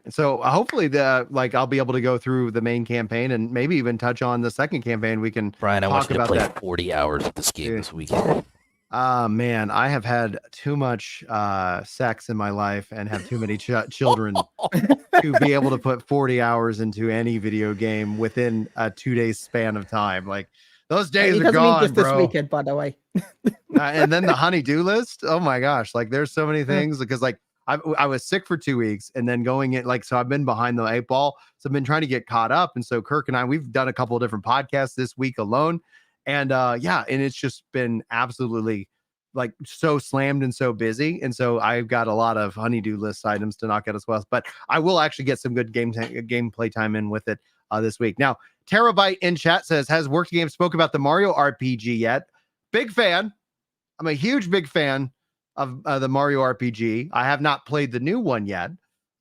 So hopefully I'll be able to go through the main campaign and maybe even touch on the second campaign. We can Brian, I want you to play that. 40 hours of this game this weekend. Man, I have had too much sex in my life and have too many children to be able to put 40 hours into any video game within a 2-day span of time. Like, those days are gone, just bro. This weekend, by the way. And then the honey-do list. Oh my gosh! Like, there's so many things because like I was sick for 2 weeks, and then going in so I've been behind the 8 ball. So I've been trying to get caught up, and so Kirk and we've done a couple of different podcasts this week alone, and and it's just been absolutely like so slammed and so busy, and so I've got a lot of honey-do list items to knock out as well. But I will actually get some good gameplay time in with it this week. Now, Terabyte in chat says, has Worked Game spoke about the Mario RPG yet? Big fan. I'm a huge big fan of the Mario RPG. I have not played the new one yet.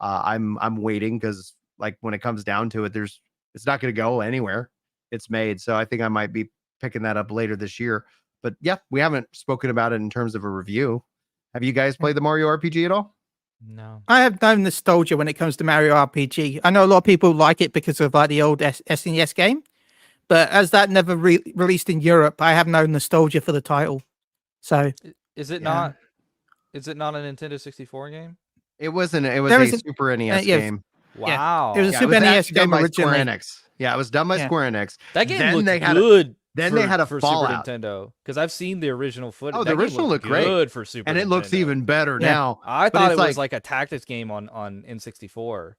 I'm waiting because like when it comes down to it, it's not going to go anywhere. It's made, so I think I might be picking that up later this year. But yeah, we haven't spoken about it in terms of a review. Have you guys played the Mario RPG at all? No. I have no nostalgia when it comes to Mario RPG. I know a lot of people like it because of like the old SNES game, but as that never released in Europe, I have no nostalgia for the title. So is it not? Is it not a Nintendo 64 game? It wasn't. It was a Super NES game. Wow. It was a Super NES game originally. Square Enix. Yeah, it was done by Square Enix. That game looked good. They had a for Fallout. Super Nintendo, because I've seen the original footage. Oh, the original looked great. Good for Super and it Nintendo. looks even better now. I thought it was like a tactics game on N64.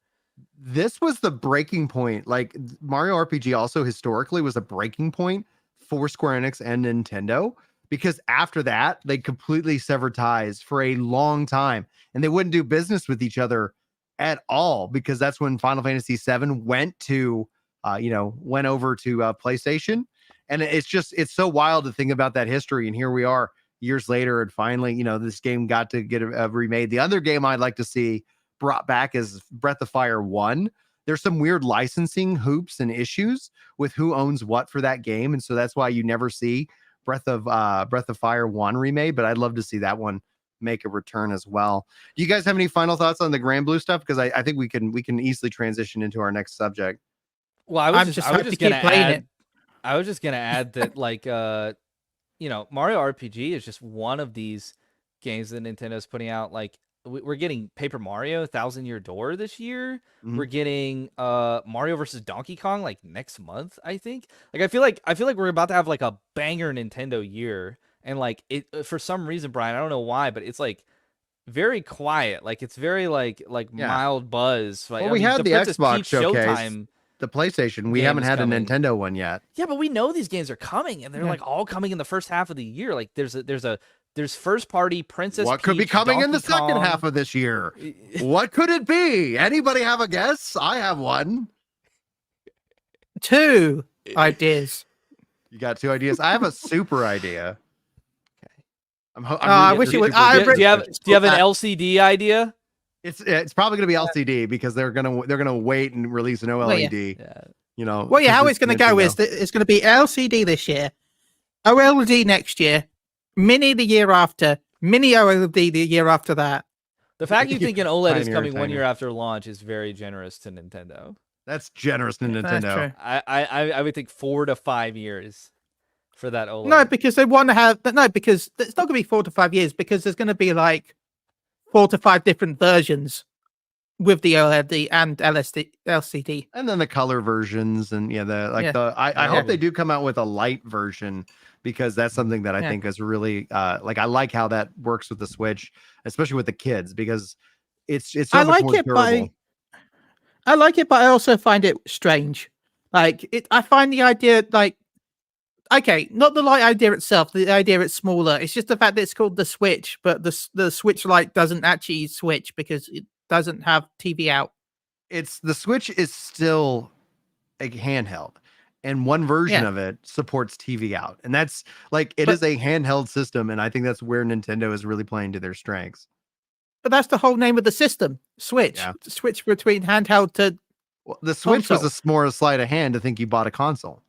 This was the breaking point. Like Mario RPG also historically was a breaking point for Square Enix and Nintendo, because after that they completely severed ties for a long time, and they wouldn't do business with each other at all, because that's when Final Fantasy VII went over to PlayStation. And it's so wild to think about that history. And here we are years later, and finally, this game got to get remade. The other game I'd like to see brought back is Breath of Fire 1. There's some weird licensing hoops and issues with who owns what for that game, and so that's why you never see Breath of Fire 1 remade, but I'd love to see that one make a return as well. Do you guys have any final thoughts on the Granblue stuff? Because I think we can easily transition into our next subject. Well, I was just gonna add that, like, Mario RPG is just one of these games that Nintendo's putting out. Like, we're getting Paper Mario: Thousand Year Door this year. Mhm. We're getting Mario versus Donkey Kong like next month, I think. Like, I feel like we're about to have like a banger Nintendo year, and like it for some reason, Brian, I don't know why, but it's like very quiet. Like, it's very like mild buzz. Like, Well, we had the Princess Xbox Peach showcase. Showtime. The PlayStation, we game haven't is had coming. a Nintendo one yet. Yeah, but we know these games are coming, and they're like all coming in the first half of the year. Like, there's first party Princess What could be Peach, coming in the Donkey second Kong. half of this year? What could it be? Anybody have a guess? I have one. 2 ideas. You got 2 ideas? I have a super idea. Okay. I wish it was. Do you have an LCD idea? It's probably going to be LCD because they're gonna wait and release an OLED. Yeah. Well, yeah, how it's going to go is that it's going to be LCD this year, OLED next year, Mini the year after, Mini OLED the year after that. The fact you think an OLED is Tinier, coming 1 tinier. year after launch is very generous to Nintendo. That's generous to That's Nintendo. true. I would think 4 to 5 years for that OLED. No, because they want to have because it's not going to be 4 to 5 years because there's going to be like 4 to 5 different versions with the OLED and LCD. And then the color versions and I hope they do come out with a light version because that's something that I think is really I like how that works with the Switch, especially with the kids, because it's so much more durable. I like it, but I also find it strange. I find the idea okay, not the light idea itself, the idea it's smaller. It's just the fact that it's called the Switch, but the Switch Lite doesn't actually switch because it doesn't have TV out. The Switch is still a handheld, and one version of it supports TV out, and that's is a handheld system, and I think that's where Nintendo is really playing to their strengths. But that's the whole name of the system, Switch. Yeah. Switch between handheld to the Switch console. was more a sleight of hand to think you bought a console.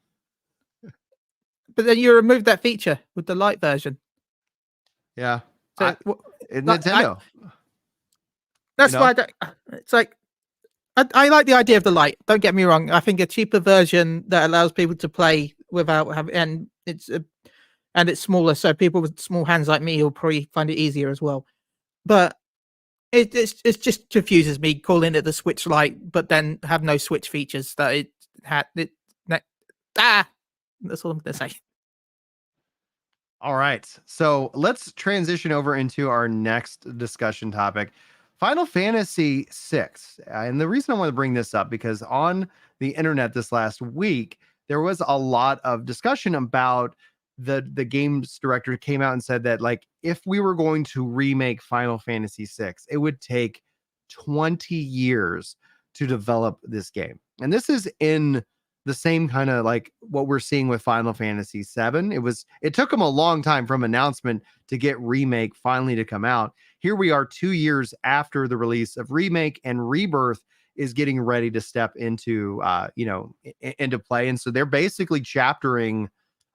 But then you remove that feature with the light version. Yeah. So Nintendo. That's why it's like I like the idea of the light. Don't get me wrong. I think a cheaper version that allows people to play without having and it's smaller, so people with small hands like me will probably find it easier as well. But it just confuses me calling it the Switch Lite, but then have no Switch features that it had. That's all I'm gonna say. All right, so let's transition over into our next discussion topic, Final Fantasy VI. And the reason I want to bring this up because on the internet this last week there was a lot of discussion about the games director came out and said that if we were going to remake Final Fantasy VI, it would take 20 years to develop this game. And this is in the same kind of what we're seeing with Final Fantasy VII. It took them a long time from announcement to get Remake finally to come out. Here we are 2 years after the release of Remake, and Rebirth is getting ready to step into into play. And so they're basically chaptering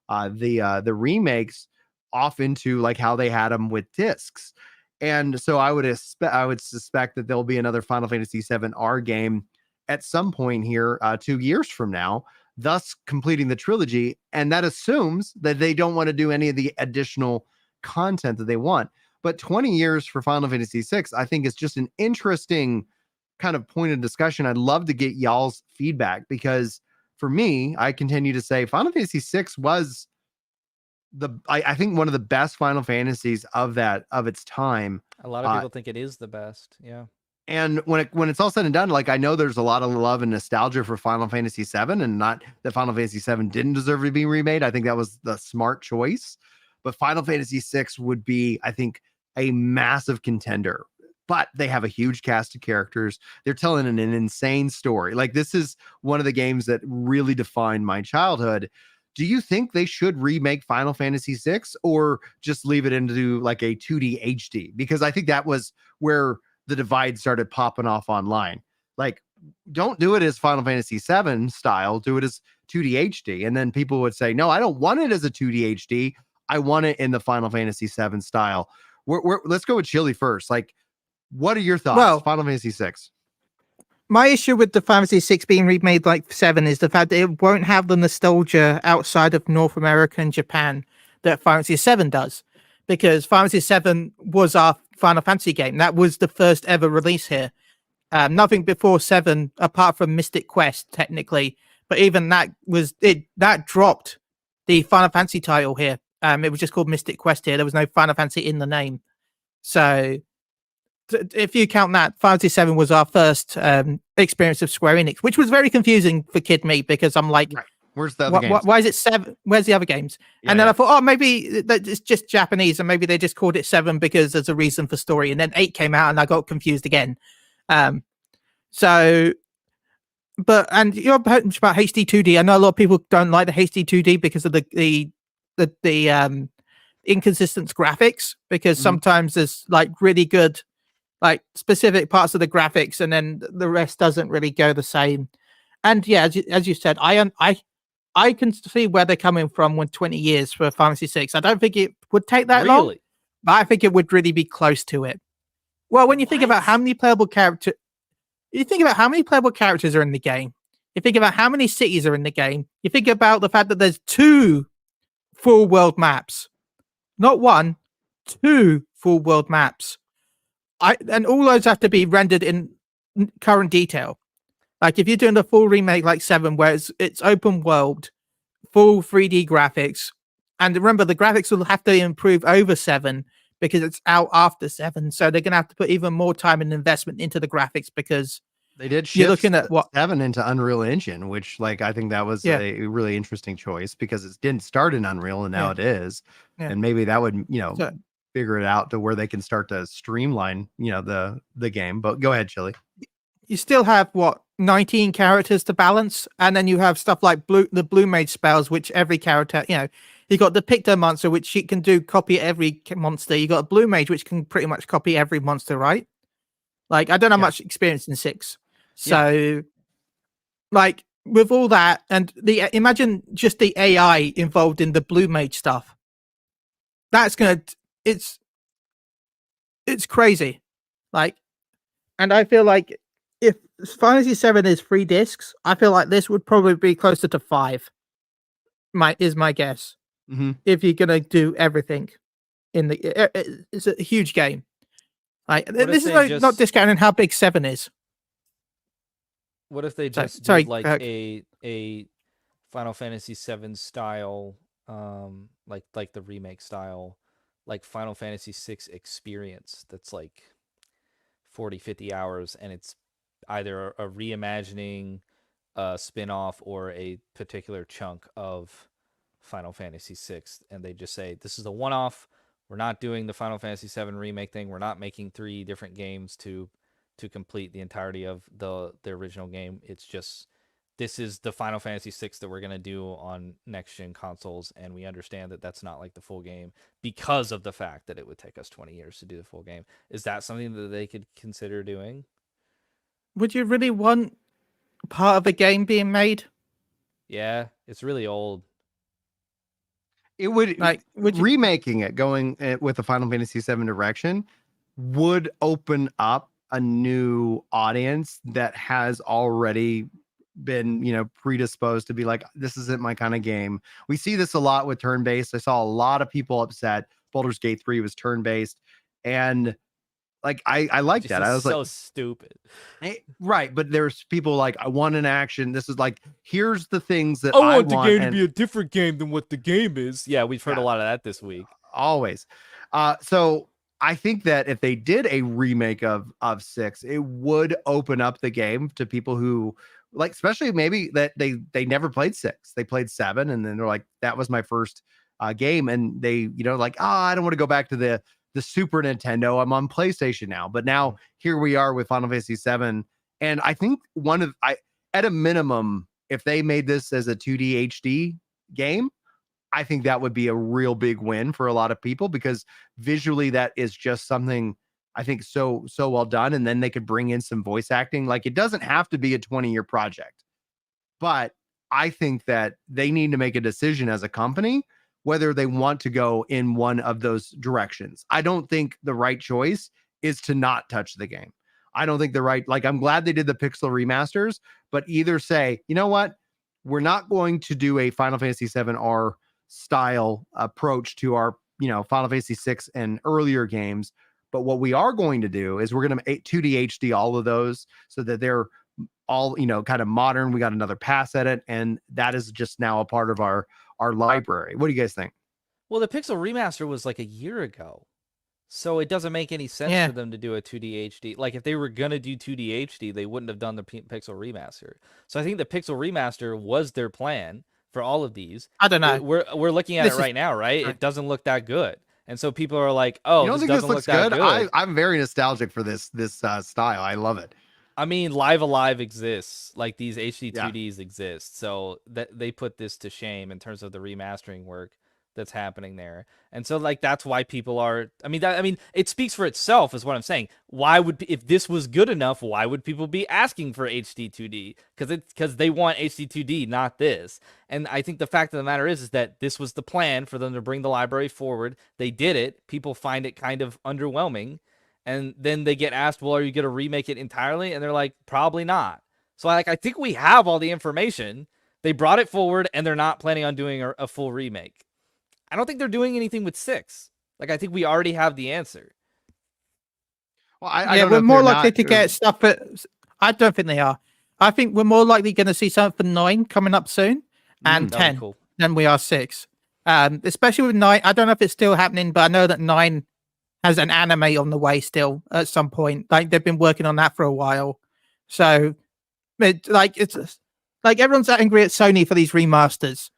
the remakes off into how they had them with discs. And so I would suspect that there'll be another Final Fantasy VII R game at some point here 2 years from now, thus completing the trilogy. And that assumes that they don't want to do any of the additional content that they want. But 20 years for Final Fantasy VI, I think is just an interesting kind of point of discussion. I'd love to get y'all's feedback because for me, I continue to say Final Fantasy VI was I think one of the best Final Fantasies of its time. A lot of people think it is the best. Yeah. And when it's all said and done, I know there's a lot of love and nostalgia for Final Fantasy VII, and not that Final Fantasy VII didn't deserve to be remade. I think that was the smart choice. But Final Fantasy VI would be, I think, a massive contender. But they have a huge cast of characters. They're telling an insane story. This is one of the games that really defined my childhood. do you think they should remake Final Fantasy VI or just leave it into like a 2D HD? Because I think that was where the divide started popping off online. Like, don't do it as Final Fantasy VII style, do it as 2D HD. And then people would say, no, I don't want it as a 2D HD. I want it in the Final Fantasy VII style. Let's go with Chili first. Like, what are your thoughts? Well, Final Fantasy VI. My issue with the Fantasy VI being remade like 7 is the fact that it won't have the nostalgia outside of North America and Japan that Final Fantasy 7 does. Because Final Fantasy 7 was our Final Fantasy game. That was the first ever release here. Nothing before 7, apart from Mystic Quest, technically. But even that was it. That dropped the Final Fantasy title here. It was just called Mystic Quest here. There was no Final Fantasy in the name. So if you count that, Final Fantasy 7 was our first experience of Square Enix, which was very confusing for Kid Me because I'm like, right. Where's the other games? Why is it 7? Where's the other games? Yeah, and then I thought, oh, maybe it's just Japanese, and maybe they just called it 7 because there's a reason for story. And then 8 came out, and I got confused again. And you're talking about HD 2D. I know a lot of people don't like the HD 2D because of the inconsistent graphics. Because sometimes there's like really good, like specific parts of the graphics, and then the rest doesn't really go the same. And yeah, as you said, I can see where they're coming from with 20 years for Final Fantasy 6. I don't think it would take that long, but I think it would really be close to it. Well, when you think about how many playable characters, are in the game. You think about how many cities are in the game. You think about the fact that there's 2 full world maps, not 1, 2 full world maps. And all those have to be rendered in current detail. Like if you're doing a full remake like 7, where it's open world, full 3D graphics, and remember the graphics will have to improve over 7 because it's out after 7, so they're gonna have to put even more time and investment into the graphics because they did shift you're looking at 7 into Unreal Engine, which like I think that was a really interesting choice because it didn't start in Unreal and now it is, and maybe that would figure it out to where they can start to streamline the game. But go ahead, Chili. You still have 19 characters to balance, and then you have stuff like the Blue Mage spells, which every character, you got the Picto monster, which she can copy every monster. You got a Blue Mage, which can pretty much copy every monster, right? Like I don't have much experience in 6, so like with all that, and imagine just the AI involved in the Blue Mage stuff. That's it's crazy, like, and I feel like if Final Fantasy 7 is 3 discs, I feel like this would probably be closer to 5. Is my guess. If you're gonna do everything in it's a huge game. Like this is like not discounting how big 7 is. What if they just did like a Final Fantasy 7 style, like the remake style, like Final Fantasy 6 experience that's like 40-50 hours, and it's either a reimagining, a spin-off, or a particular chunk of Final Fantasy 6, and they just say, this is a one-off. We're not doing the Final Fantasy 7 remake thing. We're not making 3 different games to complete the entirety of the original game. It's just, this is the Final Fantasy 6 that we're going to do on next-gen consoles, and we understand that that's not like the full game because of the fact that it would take us 20 years to do the full game. Is that something that they could consider doing? Would you really want part of a game being made? Yeah, it's really old. It would remaking it, going with the Final Fantasy 7 direction, would open up a new audience that has already been, predisposed to be like, this isn't my kind of game. We see this a lot with turn-based. I saw a lot of people upset. Baldur's Gate 3 was turn-based, and like I like that. I was so stupid. Right, but there's people like, I want an action. This is like, here's the things that I want the game to be a different game than what the game is. Yeah, we've heard a lot of that this week. Always. So I think that if they did a remake of 6, it would open up the game to people who like, especially maybe that they never played 6. They played 7, and then they're like, that was my first game, and they like, I don't want to go back to the Super Nintendo. I'm on PlayStation now. But now here we are with Final Fantasy 7. And I think at a minimum, if they made this as a 2D HD, game, I think that would be a real big win for a lot of people because visually that is just something I think so well done. And then they could bring in some voice acting. Like, it doesn't have to be a 20-year project, but I think that they need to make a decision as a company whether they want to go in one of those directions. I don't think the right choice is to not touch the game. I don't think I'm glad they did the pixel remasters, but either say, you know what, we're not going to do a Final Fantasy 7R style approach to our, Final Fantasy 6 and earlier games. But what we are going to do is we're going to 2D HD all of those so that they're all, kind of modern. We got another pass at it. And that is just now a part of our library. What do you guys think? Well, the Pixel Remaster was like a year ago. So it doesn't make any sense for them to do a 2D HD. Like, if they were going to do 2D HD, they wouldn't have done the Pixel Remaster. So I think the Pixel Remaster was their plan for all of these. I don't know. We're looking at it right now, right? It doesn't look that good. And so people are like, oh, you don't think this looks good? I'm very nostalgic for this style. I love it. I mean, Live Alive exists. Like, these HD 2Ds exist. So that they put this to shame in terms of the remastering work that's happening there. And so, like, that's why people are, I mean, it speaks for itself is what I'm saying. Why would, if this was good enough, why would people be asking for HD 2D? Because they want HD 2D, not this. And I think the fact of the matter is that this was the plan for them to bring the library forward. They did it. People find it kind of underwhelming. And then they get asked, well, are you going to remake it entirely? And they're like, probably not. So, like, I think we have all the information. They brought it forward, and they're not planning on doing a full remake. I don't think they're doing anything with 6. Like, I think we already have the answer. Well, I don't we're know more likely to get stuff. I don't think they are. I think we're more likely going to see something for 9 coming up soon, and 10 than we are 6. Especially with 9. I don't know if it's still happening, but I know that 9 has an anime on the way still at some point. Like, they've been working on that for a while. So, it's like everyone's angry at Sony for these remasters,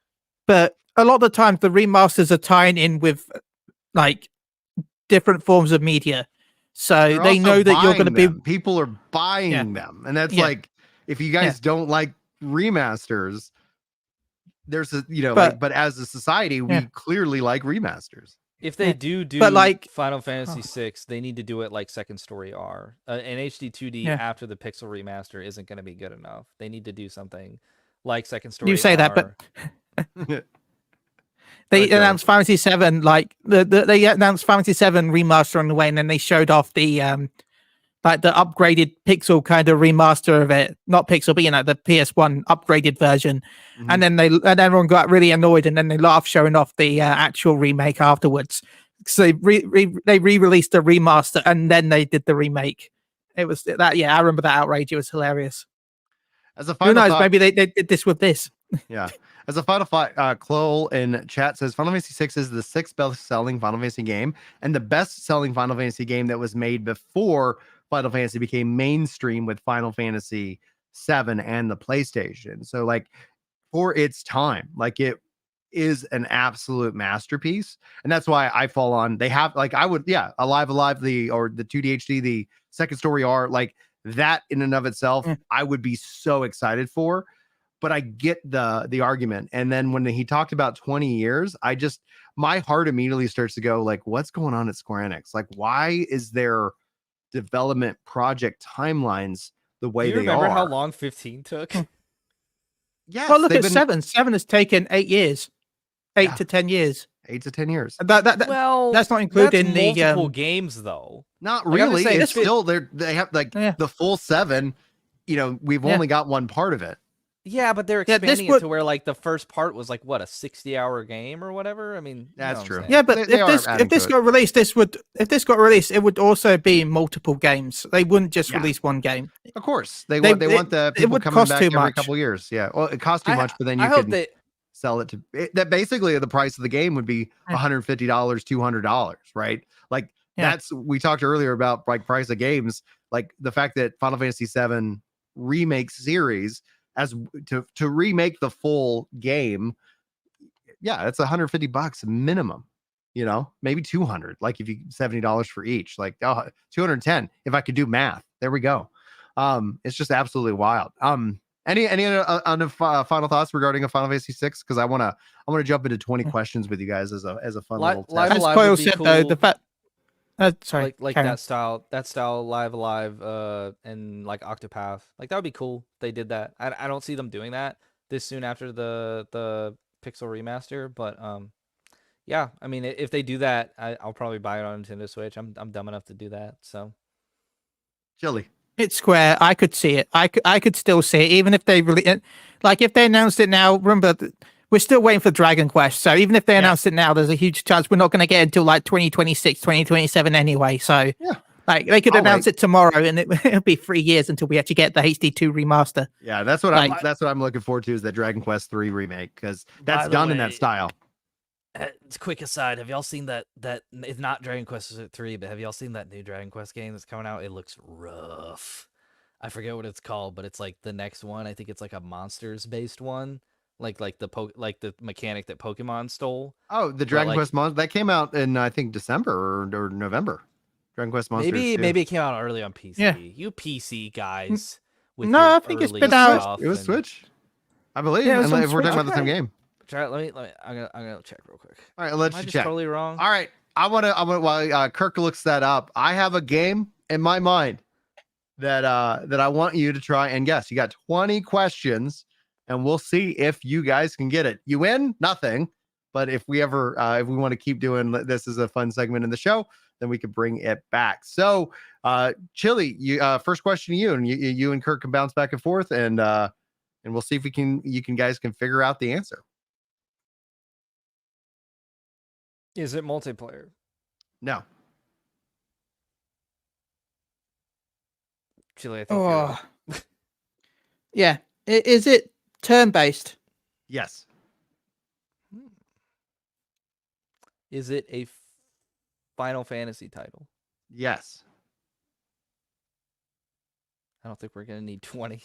but a lot of the times the remasters are tying in with like different forms of media. So they know that you're going to be, people are buying them. And that's like, if you guys don't like remasters, there's a, but as a society, we clearly like remasters. If they do but like Final Fantasy 6, they need to do it like Second Story R. An HD 2D after the Pixel Remaster isn't going to be good enough. They need to do something like Second Story R. You say that, but they announced Fantasy 7, like they announced Fantasy 7 remaster on the way, and then they showed off the like the upgraded Pixel kind of remaster of it, not Pixel, but the PS1 upgraded version. And then and everyone got really annoyed, and then they laughed showing off the actual remake afterwards. So they re-released the remaster, and then they did the remake. It was that, I remember that outrage. It was hilarious. As a final Who knows? thought, Maybe they did this with this. Yeah. As a final thought, Chloe in chat says Final Fantasy 6 is the 6th best-selling Final Fantasy game and the best-selling Final Fantasy game that was made before Final Fantasy became mainstream with Final Fantasy 7 and the PlayStation. So, like, for its time, like, it is an absolute masterpiece, and that's why I fall on. They have, like, I would, Alive, the 2D HD, the Second Story R, like that in and of itself, I would be so excited for. But I get the argument. And then when he talked about 20 years, my heart immediately starts to go like, what's going on at Square Enix? Like, why is their development project timelines the way they are? Do you remember how long 15 took? Yes. Well, look at 7. 7 has taken 8 years. 8 to 10 years. 8 to 10 years. Well, that's not including the multiple games, though. Not really. It's still they have like the full 7. We've only got one part of it. Yeah, but they're expanding it to where like the first part was like what, a 60-hour game or whatever. I mean, that's true. Yeah, but if this got released, it would also be multiple games. They wouldn't just release one game. Of course, they want the people coming back every couple of years. Yeah, well, it costs too much, but then you can sell it to that. Basically, the price of the game would be $150, $200, right? Like that's we talked earlier about like price of games, like the fact that Final Fantasy 7 remake series. As to remake the full game, it's $150 minimum, maybe 200. Like if you $70 for each, like 210. If I could do math, there we go. It's just absolutely wild. Any final thoughts regarding a Final Fantasy 6? Because I wanna jump into 20 questions with you guys as a fun little Live test. As Alive Coyle would be said, cool. though, the fact. Sorry, like carry on. that style Live Alive and like Octopath, like that would be cool if they did that. I don't see them doing that this soon after the Pixel remaster, but yeah, I mean if they do that, I'll probably buy it on Nintendo Switch. I'm dumb enough to do that, so. Chili. It's Square. I could see it. I could still see it, even if they really like if they announced it now. Remember, we're still waiting for Dragon Quest, so even if they announce it now, there's a huge chance we're not going to get it until like 2026, 2027 anyway. So Yeah, like they could I'll announce wait. it tomorrow, and it'll be 3 years until we actually get the HD2 remaster. Yeah, that's what Like- that's what I'm looking forward to, is that Dragon Quest 3 remake, because that's By the done in that way, style. Quick aside, have y'all seen that it's not Dragon Quest 3, but have y'all seen that new Dragon Quest game that's coming out? It looks rough. I forget what it's called, but it's like the next one. I think it's like a monsters based one, like the mechanic that Pokemon stole. Oh, the Dragon like- Quest Monster that came out in I think December or November. Dragon Quest Monsters. Maybe it came out early on PC. Yeah. You PC guys. With No, your I think it's early been out- stuff It was and- Switch, I believe. Yeah, it was and on if we're talking Switch. about the same game. Try it. Let me. I'm gonna check real quick. All right, let's Am I just check. totally wrong? All right, I want to while Kirk looks that up, I have a game in my mind that I want you to try and guess. You got 20 questions, and we'll see if you guys can get it. You win nothing, but if we ever if we want to keep doing this as a fun segment in the show, then we can bring it back. So, Chili, you first question to you, and you and Kirk can bounce back and forth, and we'll see if you guys can figure out the answer. Is it multiplayer? No. Chile, I think. you're right. Oh, yeah. Is it turn-based? Yes. Is it a Final Fantasy title? Yes. I don't think we're gonna need 20.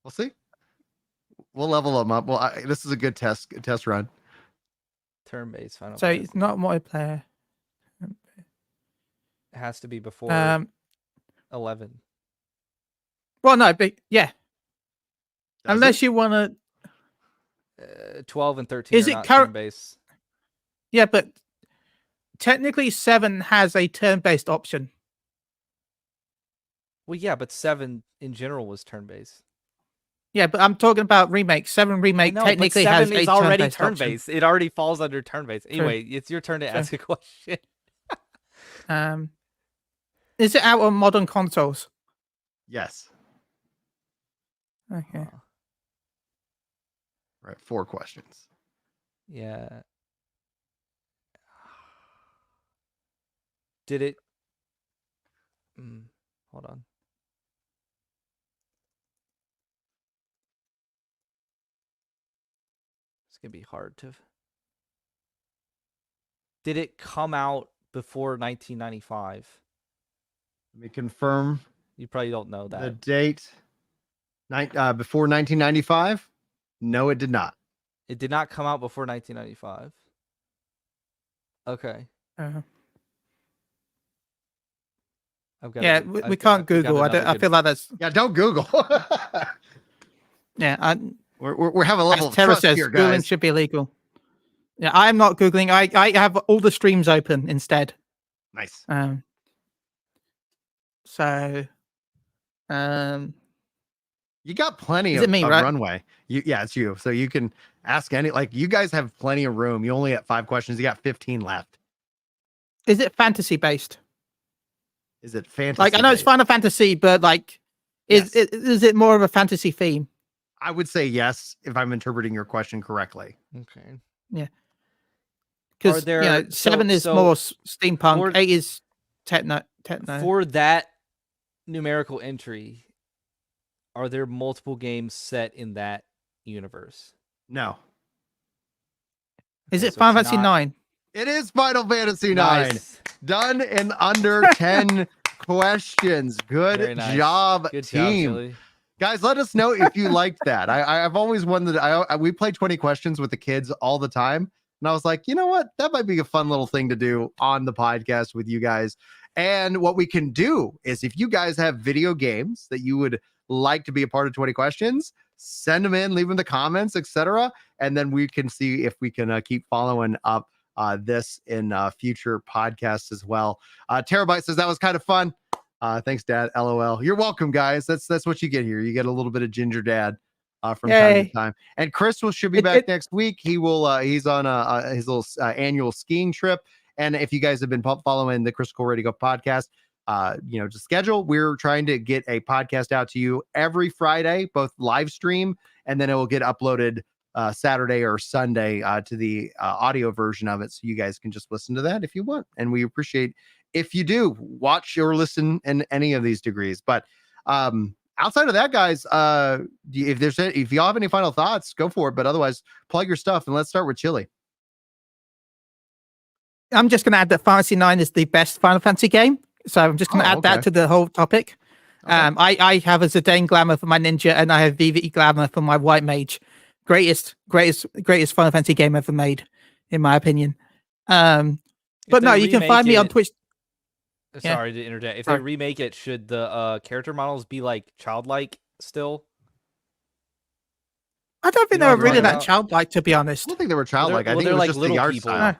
We'll see. We'll level them up. Well, this is a good test run. Turn-based Final So Fantasy. it's not multiplayer. It has to be before 11. Well, no, but yeah. Does Unless it? you want to. 12 and 13 Is are it not current- turn-based. Yeah, but technically 7 has a turn-based option. Well, yeah, but 7 in general was turn-based. Yeah, but I'm talking about remake. 7 remake No, technically but 7 has is a already turn-based option. turn-based. It already falls under turn-based. Anyway, it's your turn to ask a question. Is it out on modern consoles? Yes. Okay. Right. 4 questions. Yeah. Did it? Hold on. It's gonna be hard to. Did it come out before 1995? Let me confirm You probably don't know the that. date. Before 1995? No, it did not. It did not come out before 1995. Okay. I've got Yeah, a- we I've can't got- I've got Google. I another good- feel like that's Yeah, don't Google. yeah. we're having a level As of Terra trust says, here, Googling guys. should be illegal. Yeah, I'm not Googling. I have all the streams open instead. Nice. So, You got plenty Is of, it me, of right? runway. Yeah, it's you. So you can ask any, like, you guys have plenty of room. You only got 5 questions. You got 15 left. is it fantasy based? Is it fantasy? Like I know it's based? Final Fantasy, but like, Yes. is it more of a fantasy theme? I would say yes, if I'm interpreting your question correctly. Okay. Because there- so- 7 is so more steampunk, for- 8 is techno. For that numerical entry, are there multiple games set in that universe? No. Is Okay, it so Final it's Fantasy not- 9? It is Final Fantasy 9. Nice. Done in under 10 questions. Good Very nice. job, Good job, team. Chili. Guys, let us know if you liked that. I've always wondered. We play 20 questions with the kids all the time, and I was like, you know what? That might be a fun little thing to do on the podcast with you guys. And what we can do is, if you guys have video games that you would like to be a part of 20 questions, send them in, leave them in the comments, etc. And then we can see if we can keep following up this in future podcasts as well. Terabyte says that was kind of fun. Thanks, Dad. LOL. You're welcome, guys. That's what you get here. You get a little bit of Ginger Dad from time to time. And Chris should be back next week. He will. He's on his little annual skiing trip. And if you guys have been following the Crystal Ready Go podcast, to schedule, we're trying to get a podcast out to you every Friday, both live stream, and then it will get uploaded Saturday or Sunday to the audio version of it. So you guys can just listen to that if you want. And we appreciate if you do watch or listen in any of these degrees. But outside of that, guys, if y'all have any final thoughts, go for it. But otherwise, plug your stuff and let's start with Chili. I'm just going to add that Fantasy 9 is the best Final Fantasy game. So I'm just going to add that to the whole topic. Okay. I have a Zidane Glamour for my Ninja, and I have VV Glamour for my White Mage. Greatest Final Fantasy game ever made, in my opinion. But no, you can find me on Twitch. Sorry to interject. If they remake it, should the character models be like childlike still? I don't think they were really that childlike, to be honest. I don't think they were childlike. I think it was like just the art style.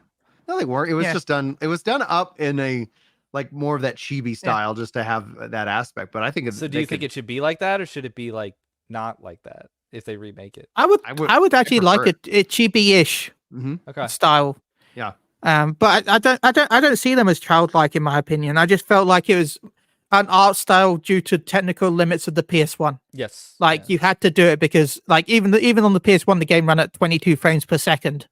No, they weren't. It was just done. It was done up in a like more of that chibi style, just to have that aspect. But I think so. Do you think it should be like that, or should it be like not like that if they remake it? I would actually like a chibi-ish style. Yeah. But I don't see them as childlike, in my opinion. I just felt like it was an art style due to technical limits of the PS1. Yes. You had to do it because even on the PS1, the game ran at 22 frames per second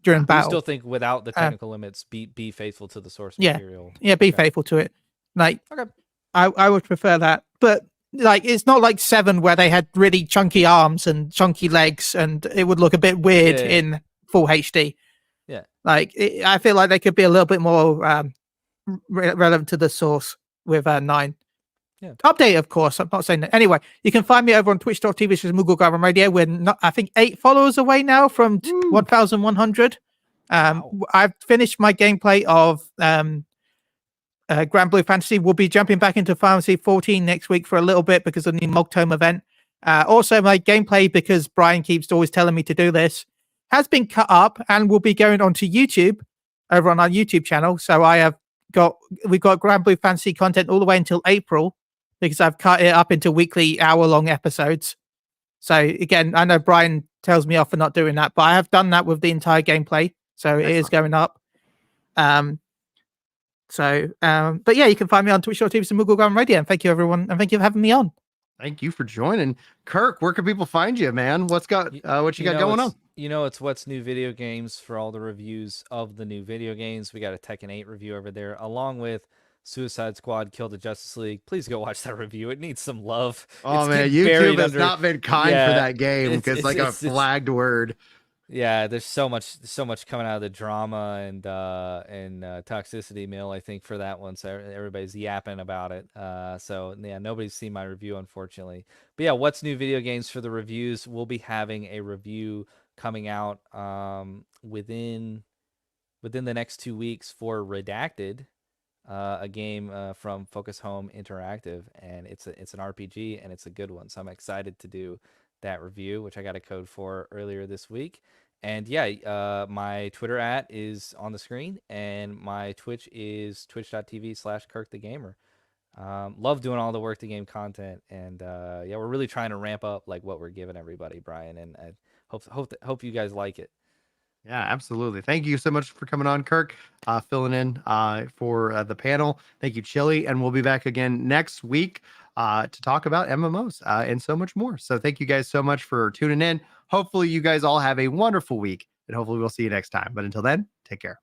during battle. I still think without the technical limits, be faithful to the source material. Yeah, be faithful to it. I would prefer that. But it's not like 7 where they had really chunky arms and chunky legs, and it would look a bit weird in full HD. Yeah. I feel like they could be a little bit more relevant to the source with 9. Yeah. Update, of course. I'm not saying that. Anyway, you can find me over on twitch.tv/Moogle Radio. We're I think 8 followers away now from 1,100. Wow. I've finished my gameplay of Grandblue Fantasy. We'll be jumping back into Fantasy 14 next week for a little bit because of the Mogtome event. Also, my gameplay, because Brian keeps always telling me to do this, has been cut up and will be going onto YouTube over on our YouTube channel. So we've got Grandblue Fantasy content all the way until April, because I've cut it up into weekly hour-long episodes. So again, I know Brian tells me off for not doing that, but I have done that with the entire gameplay. So it is going up. But yeah, you can find me on twitch.tv/Moogle Radio. And thank you, everyone. And thank you for having me on. Thank you for joining. Kirk, where can people find you, man? What you got going on? It's What's New Video Games for all the reviews of the new video games. We got a Tekken 8 review over there, along with Suicide Squad Kill the Justice League. Please go watch that review. It needs some love. Oh, man, YouTube has not been kind for that game because like a flagged word. Yeah, there's so much coming out of the drama and toxicity mill, I think, for that one. So everybody's yapping about it. So yeah, nobody's seen my review, unfortunately. But yeah, What's New Video Games for the reviews. We'll be having a review coming out within the next 2 weeks for Redacted, a game from Focus Home Interactive, and it's an RPG and it's a good one. So I'm excited to do that review, which I got a code for earlier this week. And yeah, my Twitter @ is on the screen, and my Twitch is twitch.tv/KirkTheGamer. Love doing all the Work the Game content, and yeah, we're really trying to ramp up like what we're giving everybody, Brian, and I hope you guys like it. Yeah, absolutely. Thank you so much for coming on, Kirk, filling in for the panel. Thank you, Chili, and we'll be back again next week to talk about MMOs and so much more. So thank you guys so much for tuning in. Hopefully you guys all have a wonderful week, and hopefully we'll see you next time. But until then, take care.